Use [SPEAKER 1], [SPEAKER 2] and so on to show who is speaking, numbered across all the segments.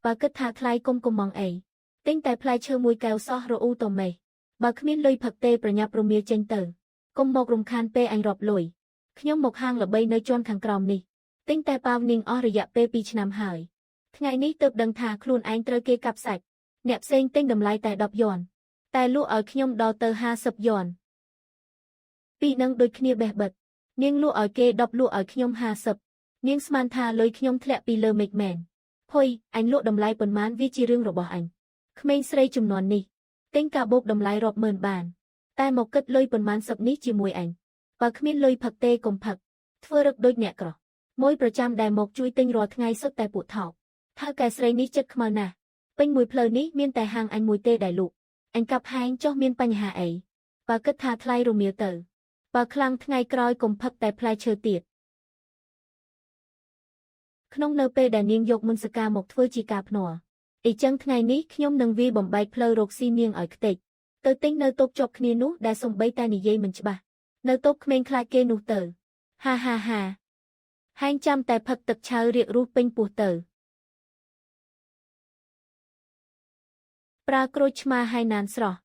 [SPEAKER 1] bà kết thà thay công mong ấy. Tính tại plai chơi mùi kèo so rô u tổ mê. Bà khmien lôi phật tê bà nhập rô mìa chênh tử. Công mộc rung khan pê anh rộp lùi. Nhóm một hang là bay nơi chôn khang kròm ni. Tính tại bao ninh o rì dạ pê pi ch năm hỏi. Ngày ní tớp đăng thà khuôn anh trơ kê cặp sạch. Nẹp xên tinh đầm lai tại đọc giòn. Tại lũ ở nhóm đo tờ ha sập giòn. Pi nâng đôi khnia bè bật. Niêng lũ ở kê đọc lũ ở nhóm ha sập. Niêng sman thà lôi nhóm thẹ pi lơ mịch mèn. Hôi, anh lũ đầm lai bần mán vi chi rương rồi bỏ anh. Khmên srei chùm nón ni. Tính cả bốc đầm lai rộp mờn bàn. Tai một cất lôi bần mán sập ní chi mùi ảnh. Và khmien lôi phật tê cùng phật. Thưa rực đôi nhẹ cỏ. Môiប្រចាំដែលមកជួយទិញរាល់ថ្ងៃសុទ្ធតែពួកថោកថាកែស្រីនេះចិត្តខ្មៅណាស់ពេញមួយផ្លូវនេះមានតែហាងអញមួយទេដែលលក់អញកាប់ហែងចុះមានបញ្ហាអីបើគិតថាថ្លៃរមៀលទៅបើខ្លាំងថ្ងៃក្រោយកុំផឹកតែផ្លែឈើទៀតក្នុងនៅពេលដែលនាងយកមុនសកាមកធ្វើជាការភ្នាល់អីចឹងថ្ងៃនេះខ្ញុំនឹងវាបំបែកផ្លូវរកស៊ីនាងឲ្យខ្ទេចទៅទិញនៅតូបជាប់គ្នានោះដែលសំបីតែនិយាយមិនច្បាស់នៅតូបក្មេងខ្លាចគេនោះទៅហាហាហាហែងចាំតែផឹកទឹកឆៅរៀករូសពេញពោះទៅប្រើក្រូចឆ្មាហើយណានស្រស់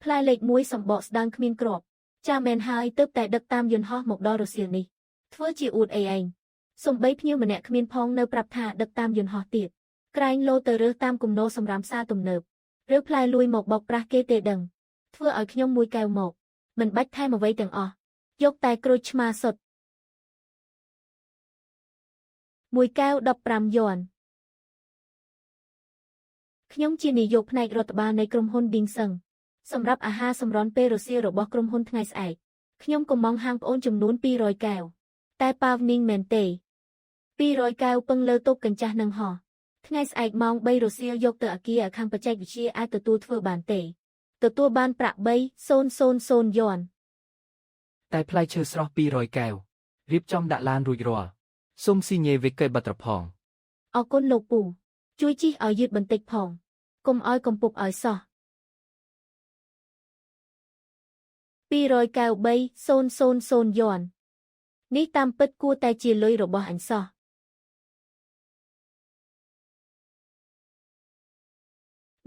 [SPEAKER 1] ផ្លែលេខ1សម្បកស្ដើងគ្មានគ្រាប់ចាមែនហើយទើបតែដឹកតាមយន្តហោះមកដល់រសៀលនេះធ្វើជាអួតអីឯងសំបីភ្ញៀវម្នាក់គ្មានផងនៅប្រាប់ថាដឹកតាមយន្តហោះទៀតក្រែងលោទៅរើសតាមគំនរសម្រាមផ្សារទំនើបឬផ្លែលួយមកបោកប្រាស់គេទេដឹងធ្វើឲ្យខ្ញុំមួយកែវមកមិនបាច់ថែមអ្វីទាំងអស់យកតែក្រូចឆ្មាសុទ្ធមួយកែវ15យន់ខ្ញុំជានាយកផ្នែករដ្ឋបាលនៃក្រុមហ៊ុន Dingsung សម្រាប់អាហារសម្រន់ពេលរសៀលរបស់ក្រុមហ៊ុនថ្ងៃស្អែកខ្ញុំក៏មងហាងប្អូនចំនួន200កែវតែប៉ាវនីងមែនទេ200កែវពឹងលើតុកញ្ចាស់នឹងហោះថ្ងៃស្អែកម៉ោង3រសៀលយកទៅអគារខាងបច្ចេកវិទ្យាអាចទទួលធ្វើបានទេទទួលបានប្រាក់3,000 យន់
[SPEAKER 2] តែផ្លែឈើស្រស់200កែវរៀបចំដាក់ឡានរួចរាល់សូមស៊ីញេវិកេបត្រផង
[SPEAKER 1] អរគុណលោកពូជួយជិះឲ្យយឺតបន្តិចផងកុំឲ្យកំពុកឲ្យសោះ200កែវ3,000 យន់នេះតាមពិតគួរតែជាលុយរបស់អញសោះ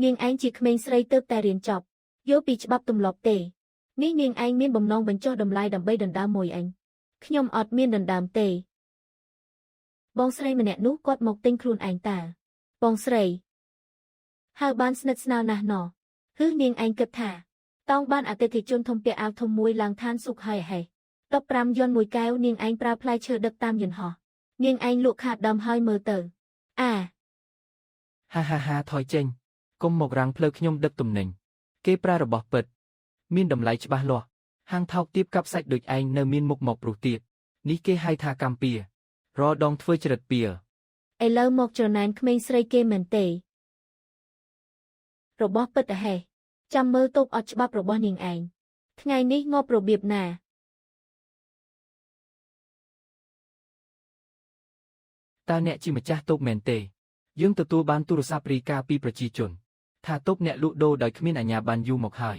[SPEAKER 1] នាងឯងជាក្មេងស្រីទើបតែរៀនចប់យល់ពីច្បាប់ទម្លាប់ទេនេះនាងឯងមានបំណងបញ្ចុះតម្លៃដើម្បីដណ្ដើមមួយអញខ្ញុំអត់មានដណ្ដើមទេបងស្រីម្នាក់នោះគាត់មកទិញខ្លួនឯងតាបងស្រីហើយបានស្និទ្ធស្នាលណាស់ណោះហឺនាងឯងគិតថាតោងបានអតិថិជនធំពាក់អាវធំមួយឡើងឋានសុខហើយហេ15យន់មួយកែវនាងឯងប្រើផ្លែឈើដឹកតាមយន្តហោះនាងឯងលក់ខាតដើមហើយមើលទៅ
[SPEAKER 2] ហាហាហាថយចេញកុំមករាំងផ្លូវខ្ញុំដឹកទំនិញគេប្រើរបស់ពិតមានតម្លៃច្បាស់លាស់ហាងថោកទាបកាប់សាច់ដូចឯងនៅមានមុខមកព្រោះទៀតនេះគេហៅថាកម្មពៀរដងធ្វើចរិតពៀឥ
[SPEAKER 1] ឡូវមកច្រណែនក្មេងស្រីគេមែនទេរបស់ពិតហេចាំមើលតូបអត់ច្បាប់របស់នាងឯងថ្ងៃនេះងាប់របៀបណា
[SPEAKER 2] តើអ្នកជាម្ចាស់តូបមែនទេយើងទទួលបានទូរស័ព្ទរាយការណ៍ពីប្រជាជនថាតូបអ្នកលក់ដូរដោយគ្មានអាជ្ញាប័ណ្ណយូរមកហើយ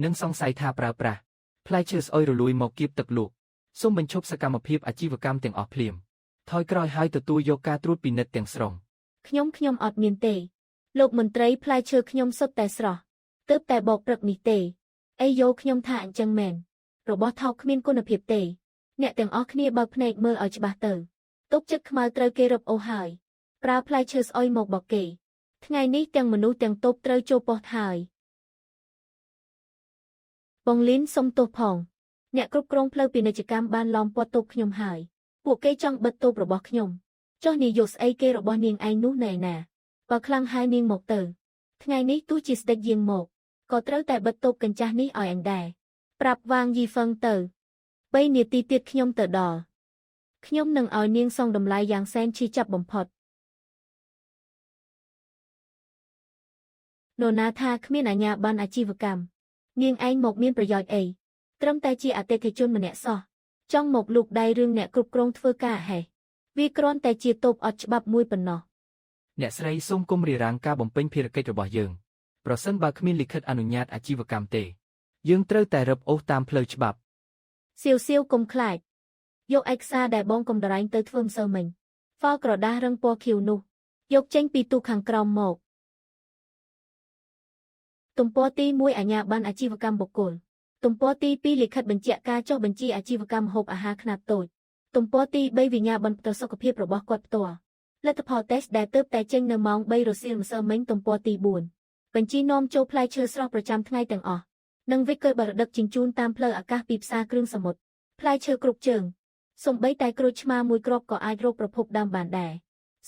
[SPEAKER 2] និងសង្ស័យថាប្រើប្រាស់ផ្លែឈើស្អុយរលួយមកគៀបទឹកលក់សូមបញ្ឈប់សកម្មភាពអាជីវកម្មទាំងអស់ភ្លាមថយក្រោយហើយទទួលយកការត្រួតពិនិត្យទាំងស្រុង
[SPEAKER 1] ខ្ញុំអត់មានទេលោកមន្ត្រីផ្លែឈើខ្ញុំសុទ្ធតែស្រស់ទើបតែបោកព្រឹកនេះទេអីយោខ្ញុំថាអញ្ចឹងមែនរបស់ថោកគ្មានគុណភាពទេអ្នកទាំងអស់គ្នាបើកភ្នែកមើលឲ្យច្បាស់ទៅទុកចិត្តខ្មៅត្រូវគេរឹបអូសហើយប្រើផ្លែឈើស្អុយមកបោកគេថ្ងៃនេះទាំងមនុស្សទាំងតូបត្រូវចូលប៉ុស្តិ៍ហើយបងលីនសុំទោសផងអ្នកគ្រប់គ្រងផ្លូវពាណិជ្ជកម្មបានឡោមព័ទ្ធតូបខ្ញុំហើយពួកគេចង់បិទតូបរបស់ខ្ញុំចុះនាយកស្អីគេរបស់នាងឯងនោះណែណាបើខ្លាំងហើយនាងមកទៅថ្ងៃនេះទោះជាស្ដេចយាងមកក៏ត្រូវតែបិទតូបកញ្ចាស់នេះឲ្យអញដែរប្រាប់វាងយីហ្វឹងទៅ3នាទីទៀតខ្ញុំទៅដល់ខ្ញុំនឹងឲ្យនាងសងតម្លៃយ៉ាងសែនឈឺចាប់បំផុតនរណាថាគ្មានអាជ្ញាប័ណ្ណអាជីវកម្មនាងឯងមកមានប្រយោជន៍អីត្រឹមតែជាអតិថិជនម្នាក់សោះចង់មកលូកដៃរឿងអ្នកគ្រប់គ្រងធ្វើការហេវាគ្រាន់តែជាតូបអត់ច្បាប់មួយប៉ុណ្ណោះ
[SPEAKER 2] អ្នកស្រីសូមគុំរារាំងការបំពេញភារកិច្ចរបស់យើងប្រសិនបើគ្មានលិខិតអនុញ្ញាតអាជីវកម្មទេយើងត្រូវតែរឹបអូសតាមផ្លូវច្បាប់
[SPEAKER 1] សៀវកុំខ្លាចយកឯកសារដែលបងកំដរែងទៅធ្វើម្សិលមិញហ្វលក្រដាសរឹងពណ៌ខៀវនោះ យកចេញពីទូខាងក្រោមមកទំព័រទី1អាជ្ញាប័ណ្ណអាជីវកម្មបុគ្គលទំព័រទី2លិខិតបញ្ជាក់ការចុះបញ្ជីអាជីវកម្មម្ហូបអាហារខ្នាតតូចទំព័រទី3វិញ្ញាបនផ្ទាល់សុខភាពរបស់គាត់ផ្ទាល់លទ្ធផលតេស្តដែលទើបតែចេញនៅម៉ោង3រសៀលម្សិលមិញទំព័រទី4បញ្ជីនាំចូលផ្លែឈើស្រស់ប្រចាំថ្ងៃទាំងអស់និងវិកលបរដឹកជញ្ជូនតាមផ្លូវអាកាសពីផ្សារគ្រឿងសមុទ្រផ្លែឈើគ្រប់ជើងសូម្បីតែក្រូចឆ្មាមួយគ្រាប់ក៏អាចរកប្រភពដើមបានដែរ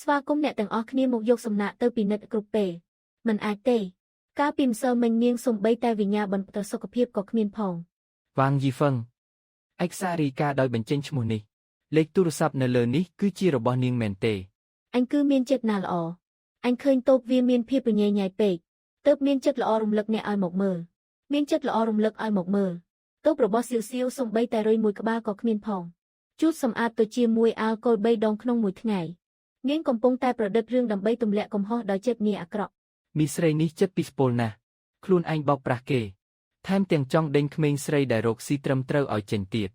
[SPEAKER 1] ស្វាគមន៍អ្នកទាំងអស់គ្នាមកយកសំណាក់ទៅពិនិត្យគ្រប់ពេលមិនអាចទេកាលពីម្សិលមិញនាងសូម្បីតែវិញ្ញាបនផ្ទាល់សុខភាពក៏គ្មានផង
[SPEAKER 2] វ៉ាងយីហ្វឹងឯកសាររាយការណ៍ដោយបញ្ចេញឈ្មោះនេះលេខទូរស័ព្ទនៅលើនេះគឺជារបស់នាងមែនទេ
[SPEAKER 1] អញគឺមានចិត្តណាល្អអញឃើញតូបវាមានភាពប្រញ៉េញ៉ៃពេកទើបមានចិត្តល្អរំលឹកអ្នកឲ្យមកមើលមានចិត្តល្អរំលឹកឲ្យមកមើលតូបរបស់សៀវសៀវសំបីតែរុយមួយក្បាលក៏គ្មានផងជូតសម្អាតទៅជាមួយអាល់កុល3ដងក្នុងមួយថ្ងៃនាងកំពុងតែប្រឌិតរឿងដើម្បីទម្លាក់កំហុសដោយចិត្តងាយអាក្រក់
[SPEAKER 2] មីស្រីនេះចិត្តពីស្ពលណាស់ខ្លួនឯងបោកប្រាស់គេថែមទាំងចង់ដេញក្មេងស្រីដែលរកស៊ីត្រឹមត្រូវឲ្យចេញទៀត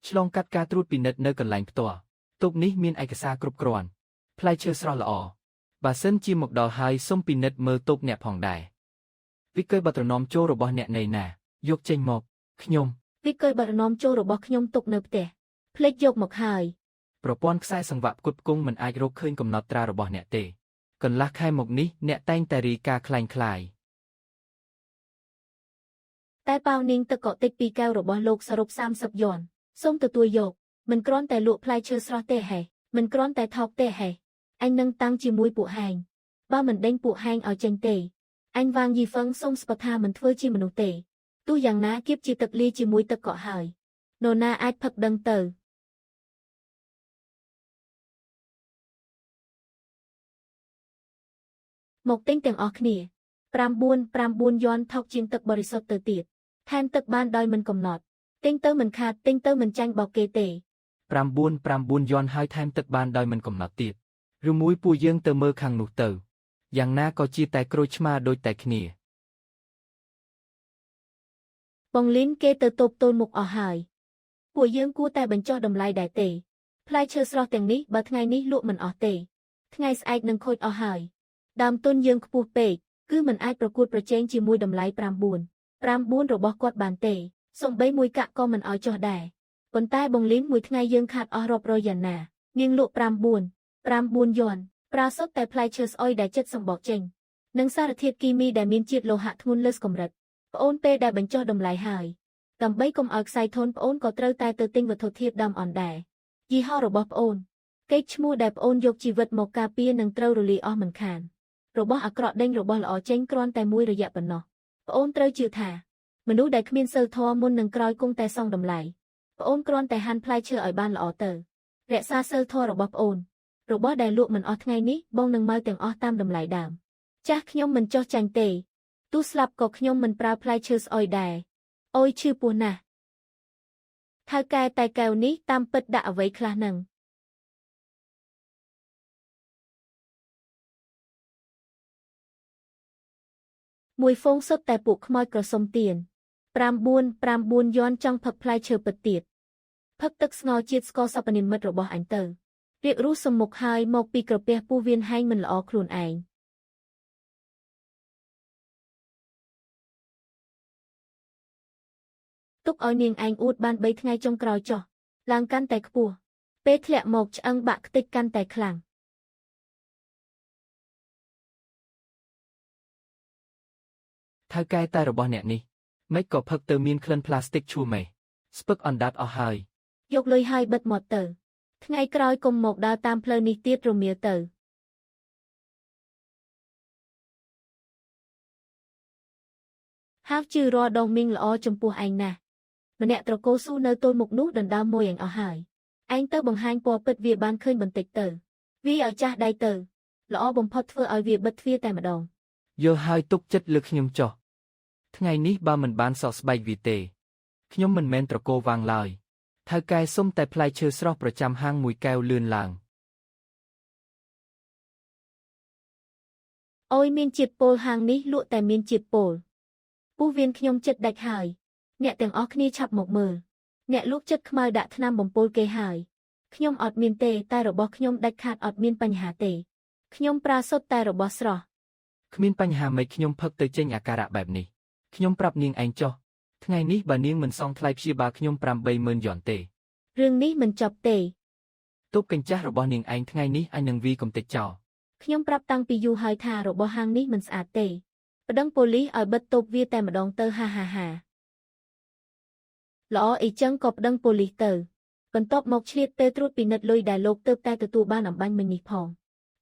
[SPEAKER 2] ឆ្លងកាត់ការត្រួតពិនិត្យនៅកន្លែងផ្ទាល់តូបនេះមានឯកសារគ្រប់គ្រាន់ផ្លែឈើស្រស់ល្អបើសិនជាមកដល់ហើយសូមពិនិត្យមើលតូបអ្នកផងដែរវិកលបត្រណមចូលរបស់អ្នកណៃណាយកចេញមកខ្ញុំ
[SPEAKER 1] វិកលបត្រណមចូលរបស់ខ្ញុំទុកនៅផ្ទះភ្លេចយកមកហើយ
[SPEAKER 2] ប្រព័ន្ធខ្សែសង្វាក់ផ្គត់ផ្គង់មិនអាចរកឃើញកំណត់ត្រារបស់អ្នកទេកន្លះខែមកនេះអ្នកតែងតែរាយការណ៍คล้าย
[SPEAKER 1] តែប៉ាវនាងទឹកកកតិចពីកែវរបស់លោកសរុប30យន់សូមទទួលយកមិនគ្រាន់តែលក់ផ្លែឈើស្រស់ទេហេមិនគ្រាន់តែថោកទេហេអញនឹងតាំងជាមួយពួកហែងបើមិនដេញពួកហែងឲ្យចេញទេអញវាងយីហ្វឹងសូមស្បថាមិនធ្វើជាមនុស្សទេទោះយ៉ាងណាគៀបជាទឹកលាជាមួយទឹកកកហើយនរណាអាចផឹកដឹងទៅមកទិញទាំងអស់គ្នា9យន់ថោកជាងទឹកបរិសុទ្ធទៅទៀតថែមទឹកបានដោយមិនកំណត់ទិញទៅមិនខាតទិញទៅមិនចាញ់បោកគេទេ
[SPEAKER 2] 9យន់ហើយថែមទឹកបានដោយមិនកំណត់ទៀតឬមួយពួកយើងទៅមើលខាងនោះទៅយ៉ាងណាក៏ជាតែក្រូចឆ្មាដូចតែគ្នា
[SPEAKER 1] បងលីនគេទៅតូបតូនមុខអស់ហើយពួកយើងគួរតែបញ្ចុះតម្លៃដែរទេផ្លែឈើស្រស់ទាំងនេះបើថ្ងៃនេះលក់មិនអស់ទេថ្ងៃស្អែកនឹងខូចអស់ហើយដើមទុនយើងខ្ពស់ពេកគឺមិនអាចប្រកួតប្រជែងជាមួយតម្លៃ9របស់គាត់បានទេសំបីមួយកាក់ក៏មិនឲ្យចុះដែរប៉ុន្តែបងលីនមួយថ្ងៃយើងខាតអស់រាប់រយយ៉ាងណានាងលក់9យន់ប្រើសុទ្ធតែផ្លែឈើស្អុយដែលចិត្តសម្បកចេញនិងសារធាតុគីមីដែលមានជាតិលោហៈធ្ងន់លើសកម្រិតប្អូនពេលដែលបញ្ចុះតម្លៃហើយដើម្បីកុំឲ្យខ្សែធនប្អូនក៏ត្រូវតែទៅទិញវត្ថុធាតុដើមអនដែរយីហោរបស់ប្អូនកេរ្តិ៍ឈ្មោះដែលប្អូនយកជីវិតមកការពារនឹងត្រូវរលាយអស់មិនខានរបស់អាក្រក់ដេញរបស់ល្អចេញគ្រាន់តែមួយរយៈប៉ុណ្ណោះប្អូនត្រូវជឿថាមនុស្សដែលគ្មានសីលធម៌មុននឹងក្រោយគង់តែសងតម្លៃប្អូនគ្រាន់តែហាន់ផ្លែឈើឲ្យបានល្អទៅរក្សាសីលធម៌របស់ប្អូនរបស់ដែលលក់មិនអស់ថ្ងៃនេះបងនឹងមកទាំងអស់តាមតម្លៃដើមចាស់ខ្ញុំមិនចោះចាញ់ទេទោះស្លាប់ក៏ខ្ញុំមិនប្រើផ្លែឈើស្អុយដែរអូយឈឺពោះណាស់ថៅកែតែកែវនេះតាមពិតដាក់អ្វីខ្លះនឹងមួយហ្វូងសុទ្ធតែពួកខ្មោចក្រសុំទៀន9យន់ចង់ផឹកផ្លែឈើពិតទៀតផឹកទឹកស្ងោរជាតិស្ករសពនិមិត្តរបស់អញទៅរៀបរស់សំមុខហើយមកពីក្រពះពោះវៀនហែងមិនល្អខ្លួនឯងទុកឲ្យនាងឯងអួតបាន3ថ្ងៃចុងក្រោយចុះឡើងកាន់តែខ្ពស់ពេលធ្លាក់មកឆ្អឹងបាក់ខ្ទេចកាន់តែខ្លាំង
[SPEAKER 2] ថៅកែតែរបស់អ្នកនេះមិនក៏ផឹកទៅមានក្លិនផ្លាស្ទិកឈួរមេស្ពឹកអណ្ដាតអស់ហើយ
[SPEAKER 1] យកលុយហើយបិទមាត់ទៅថ្ងៃក្រោយកុំមកដើរតាមផ្លូវនេះទៀតរមៀលទៅហាវជឿរដងមីងល្អចំពោះឯងណាស់ម្នាក់ត្រកូលស៊ូនៅទល់មុខនោះដណ្ដើមមួយឯងអស់ហើយឯងទៅបង្ហាញពណ៌ពិតវាបានឃើញបន្តិចទៅវាឲ្យចាស់ដៃទៅល្អបំផុតធ្វើឲ្យវាបិទទ្វារតែម្ដង
[SPEAKER 2] យកហើយទុកចិត្តលើខ្ញុំចុះថ្ងៃនេះបើមិនបានសក់ស្បែកវាទេខ្ញុំមិនមែនត្រកូលវាងឡើយថៅកែសុំតែផ្លែឈើស្រស់ប្រចាំហាងមួយកែវលឿនឡើង
[SPEAKER 1] អូយមានជាតិពុលហាងនេះលក់តែមានជាតិពុលពោះវៀនខ្ញុំចិត្តដាច់ហើយអ្នកទាំងអស់គ្នាឆាប់មកមើលអ្នកលក់ចិត្តខ្មៅដាក់ថ្នាំបំពុលគេហើយ ខ្ញុំអត់មានទេតែរបស់ខ្ញុំដាច់ខាតអត់មានបញ្ហាទេខ្ញុំប្រើសុទ្ធតែរបស់ស្រស់
[SPEAKER 2] គ្មានបញ្ហាមិនខ្ញុំផឹកទៅចេញអាការៈបែបនេះខ្ញុំប្រាប់នាងឯងចុះថ្ងៃនេះបើនាងមិនសងថ្លៃព្យាបាលខ្ញុំ80000 យ៉នទេ
[SPEAKER 1] រឿងនេះមិនចប់ទេ
[SPEAKER 2] ទប់កញ្ចាស់របស់នាងឯងថ្ងៃនេះអញនឹងវាយកំទេចចោល
[SPEAKER 1] ខ្ញុំប្រាប់តាំងពីយូរហើយថារបស់ហាងនេះមិនស្អាតទេប្តឹងប៉ូលីសឲ្យបិទតូបវាតែម្ដងទៅហាហាហាល្អអីចឹងក៏ប្តឹងប៉ូលីសទៅបន្ទាប់មកឆ្លៀតពេលត្រួតពិនិត្យលុយដែលលោកទើបតែទទួលបានអំបញ្ញមិញនេះផង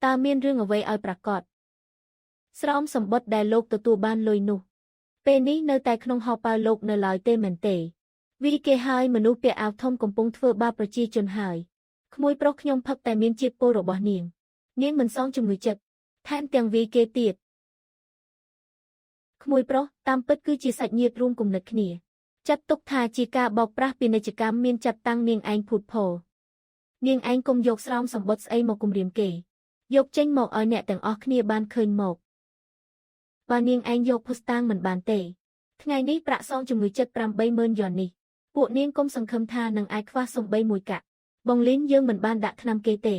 [SPEAKER 1] តើមានរឿងអ្វីឲ្យប្រកាសស្រោមសម្បត្តិដែលលោកទទួលបានលុយនោះពេលនេះនៅតែក្នុងហោប៉ៅលោកនៅឡើយទេមែនទេវាគេហើយមនុស្សពាក់អាវធំកំពុងធ្វើបាបប្រជាជនហើយក្មួយប្រុសខ្ញុំផឹកតែមានជាតិពុលរបស់នាងមិនសងជំងឺចិត្តថែមទាំងវាគេទៀតក្មួយប្រុសតាមពិតគឺជាសាច់ញាតិរួមគំនិតគ្នាចាត់ទុកថាជាការបោកប្រាស់ពាណិជ្ជកម្មមានចាត់តាំងនាងឯងភូតភរនាងឯងកុំយកស្រោមសម្បត្តិស្អីមកគំរាមគេយកចេញមកឲ្យអ្នកទាំងអស់គ្នាបានឃើញមកបើនាងឯងយកភស្តុតាងមិនបានទេថ្ងៃនេះប្រាក់សងជំងឺចិត្ត80000 យ៉ននេះពួកនាងកុំសង្ឃឹមថានឹងអាចខ្វះសំបីមួយកាក់បងលីនយើងមិនបានដាក់ថ្នាំគេទេ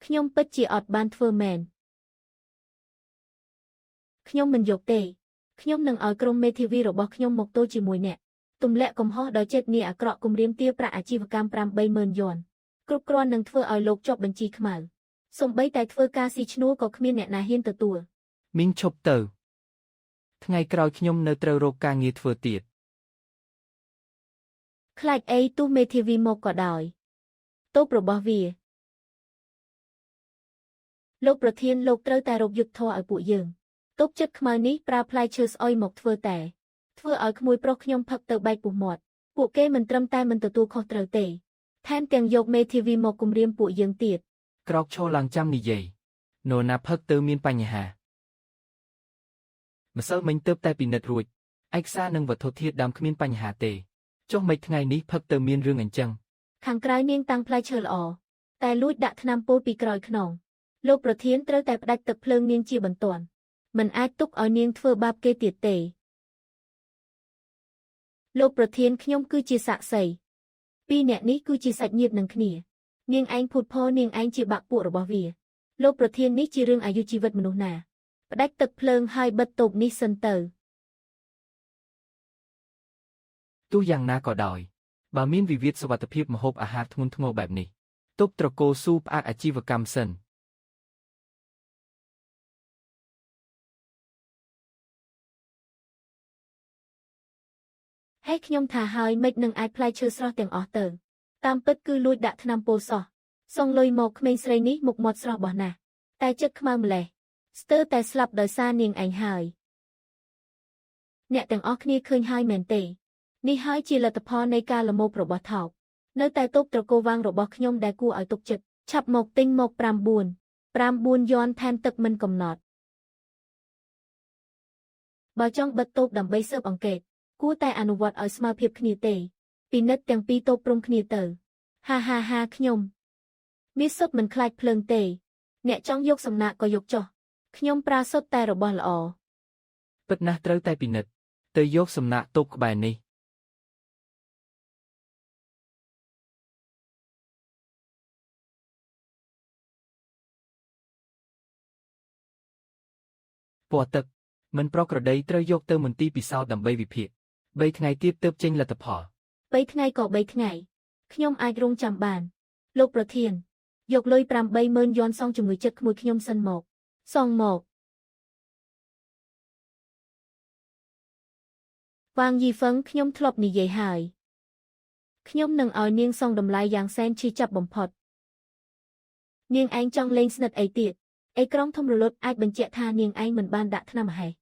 [SPEAKER 1] ខ្ញុំពិតជាអត់បានធ្វើមែនខ្ញុំមិនយកទេខ្ញុំនឹងឲ្យក្រុមមេធាវីរបស់ខ្ញុំមកទល់ជាមួយអ្នកទម្លាក់កំហុសដោយចិត្តនេះអាក្រក់គំរាមទារប្រាក់អាជីវកម្ម80000 យ៉នគ្រប់គ្រាន់នឹងធ្វើឲ្យលោកជាប់បញ្ជីខ្មៅសំបីតែធ្វើការស៊ីឈ្នួលក៏គ្មានអ្នកណាហ៊ានទទួល
[SPEAKER 2] មីងឈប់ទៅថ្ងៃក្រោយខ្ញុំនៅត្រូវរកការងារធ្វើទៀត
[SPEAKER 1] ខ្លាចអីទោះមេធាវីមកក៏ដោយតូបរបស់វាលោកប្រធានលោកត្រូវតែរកយុទ្ធធរឲ្យពួកយើងតូបចិត្តខ្មៅនេះប្រើផ្លែឈើស្អុយមកធ្វើឲ្យក្មួយប្រុសខ្ញុំផឹកទៅបែកពុះមាត់ពួកគេមិនត្រឹមតែមិនទទួលខុសត្រូវទេថែមទាំងយកមេធាវីមកគំរាមពួកយើងទៀត
[SPEAKER 2] ក្រោកឈរឡើងចាំនិយាយនរណាផឹកទៅមានបញ្ហាម្សិលមិញទើបតែពិនិត្យរួចឯកសារនិងវត្ថុធាតុដើមគ្មានបញ្ហាទេចុះមិនថ្ងៃនេះផឹកទៅមានរឿងអញ្ចឹង
[SPEAKER 1] ខាងក្រៅនាងតាំងផ្លែឈើល្អតែលួចដាក់ថ្នាំពុលពីក្រោយខ្នងលោកប្រធានត្រូវតែផ្ដាច់ទឹកភ្លើងនាងជាបន្ទាន់មិនអាចទុកឲ្យនាងធ្វើបាបគេទៀតទេលោកប្រធានខ្ញុំគឺជាសាក្សីពីរអ្នកនេះគឺជាសាច់ញាតិនឹងគ្នានាងឯងភូតភរនាងឯងជាបាក់ពួករបស់វាលោកប្រធាននេះជារឿងអាយុជីវិតមនុស្សណាផ្ដាច់ទឹកភ្លើងហើយបិទតូបនេះសិនទៅ
[SPEAKER 2] ទោះយ៉ាងណាក៏ដោយបើមានវិវាទសុវត្ថិភាពម្ហូបអាហារធ្ងន់ធ្ងរបែបនេះទប់ត្រកូលស៊ូផ្អាកអាជីវកម្មសិន
[SPEAKER 1] ហើយខ្ញុំថាហើយមិននឹងអាចផ្លែឈើស្រស់ទាំងអស់ទៅតាមពិតគឺលួចដាក់ថ្នាំពុលសោះសងលុយមកក្មេងស្រីនេះមុខមាត់ស្រស់បោះណាស់តែចិត្តខ្មៅម្លេះស្ទើរតែស្លាប់ដោយសារនាងឯងហើយអ្នកទាំងអស់គ្នាឃើញហើយមែនទេនេះហើយជាលទ្ធផលនៃការលមោបរបស់ថោកនៅតែតូបត្រកូលវាងរបស់ខ្ញុំដែលគួរឲ្យទុកចិត្តឆាប់មកទិញមក9 យ៉នថែមទឹកមិនកំណត់បើចង់បិទតូបដើម្បីស៊ើបអង្កេតគួរតែអនុវត្តឲ្យស្មើភាពគ្នាទេពិនិត្យទាំងពីរតូបព្រមគ្នាទៅហាហាហាខ្ញុំមានសុទ្ធមិនខ្លាចភ្លើងទេអ្នកចង់យកសំណាក់ក៏យកចុះខ្ញុំប្រើសុទ្ធតែរបស់ល្អ
[SPEAKER 2] ពិតណាស់ត្រូវតែពិនិត្យទៅយកសំណាក់តូបក្បែរនេះពណ៌ទឹកមិនប្រក្រតីត្រូវយកទៅមន្ទីរពិសោធន៍ដើម្បីវិភាគ3ថ្ងៃទៀតទើបចេញលទ្ធផល
[SPEAKER 1] 3ថ្ងៃក៏3ថ្ងៃខ្ញុំអាចរងចាំបានលោកប្រធានយកលុយ80000 យ៉នសងជំងឺចិត្តក្មួយខ្ញុំសិនមកសងមកវ៉ាងយីហ្វឹងខ្ញុំធ្លាប់និយាយហើយខ្ញុំនឹងឲ្យនាងសងតម្លៃយ៉ាងសែនឈឺចាប់បំផុតនាងឯងចង់លេងស្និទ្ធអីទៀតអេក្រង់ធំរលត់អាចបញ្ជាក់ថានាងឯងមិនបានដាក់ថ្នាំហេះ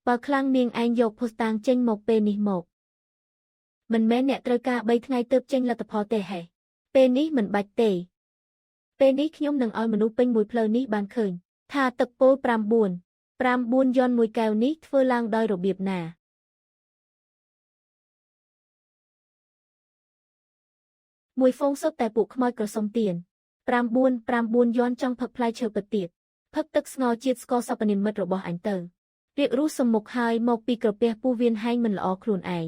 [SPEAKER 1] បើខ្លាំងនាងឯងយកភស្តុតាងចេញមកពេលនេះមកមិនមែនអ្នកត្រូវការ3ថ្ងៃទើបចេញលទ្ធផលទេហេពេលនេះមិនបាច់ទេពេលនេះខ្ញុំនឹងឲ្យមនុស្សពេញមួយផ្លូវនេះបានឃើញថាទឹកពោល9 យ៉នមួយកែវនេះធ្វើឡើងដោយរបៀបណាមួយហ្វូងសុទ្ធតែពួកខ្មោចក្រសុំទាន9 យ៉នចង់ផឹកផ្លែឈើពិតទៀតផឹកទឹកស្ងោរជាតិស្ករសពនិមិត្តរបស់អញទៅរៀបរស់សំមុខហើយមកពីក្រពះពោះវៀនហែងមិនល្អខ្លួនឯង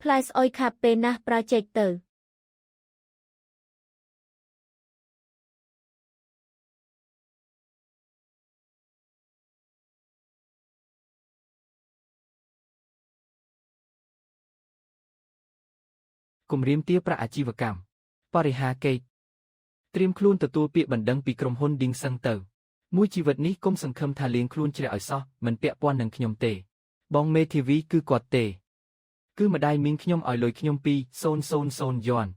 [SPEAKER 1] ផ្លែស្អុយខាប់ពេលណាស់ប្រើចេកទៅ
[SPEAKER 2] គម្រាមទារប្រាក់អាជីវកម្មបរិហាកេតត្រៀមខ្លួនទទួលពាក្យបណ្ដឹងពីក្រុមហ៊ុន Ding Seng ទៅមួយជីវិតនេះកុំសង្ឃឹមថាលៀងខ្លួនជ្រះឲ្យសោះមិនពាក់ព័ន្ធនឹងខ្ញុំទេបងមេធាវីគឺគាត់ទេគឺម្ដាយមីងខ្ញុំឲ្យលុយខ្ញុំ2,000 យន់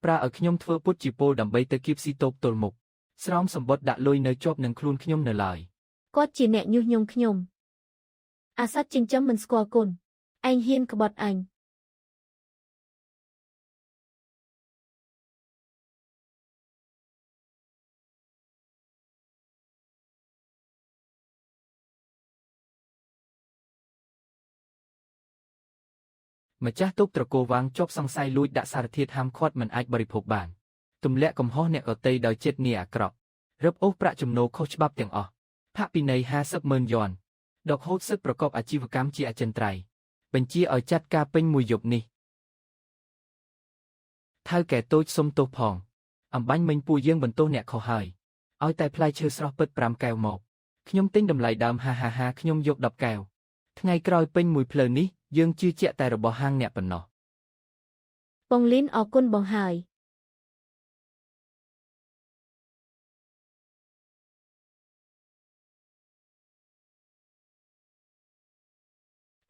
[SPEAKER 2] ប្រើឲ្យខ្ញុំធ្វើពុតជាពលដើម្បីទៅគៀបស៊ីតូបទល់មុខស្រោមសម្បត្តិដាក់លុយនៅជាប់នឹងខ្លួនខ្ញុំនៅឡើយ
[SPEAKER 1] គាត់ជាអ្នកញុះញង់ខ្ញុំអាសត្វចិញ្ចឹមមិនស្គាល់គុណឯងហ៊ានក្បត់អញ
[SPEAKER 2] ម្ចាស់តូបត្រកូលវាងជាប់សង្ស័យលួចដាក់សារធាតុហាមឃាត់មិនអាចបរិភោគបានទម្លាក់កំហុសអ្នកដទៃដោយចិត្តនាអាក្រក់រឹបអូសប្រាក់ចំណូលខុសច្បាប់ទាំងអស់ផាកពិន័យ50,000 យន់ដកហូតសិទ្ធិប្រកបអាជីវកម្មជាអចិន្ត្រៃយ៍បញ្ជាឲ្យចាត់ការពេញមួយយប់នេះថៅកែតូចសុំទោសផងអំបញ្ញមិញពួកយើងបន្ទោសអ្នកខុសហើយឲ្យតែផ្លែឈើស្រស់ពិត5កែវមកខ្ញុំទិញតម្លៃដើមហាខ្ញុំយក10កែវថ្ងៃក្រោយពេញមួយផ្លូវនេះយើងជឿជាក់តែរបស់ហាងអ្នកប៉ុណ្ណោះ
[SPEAKER 1] បងលីនអរគុណបងហើយ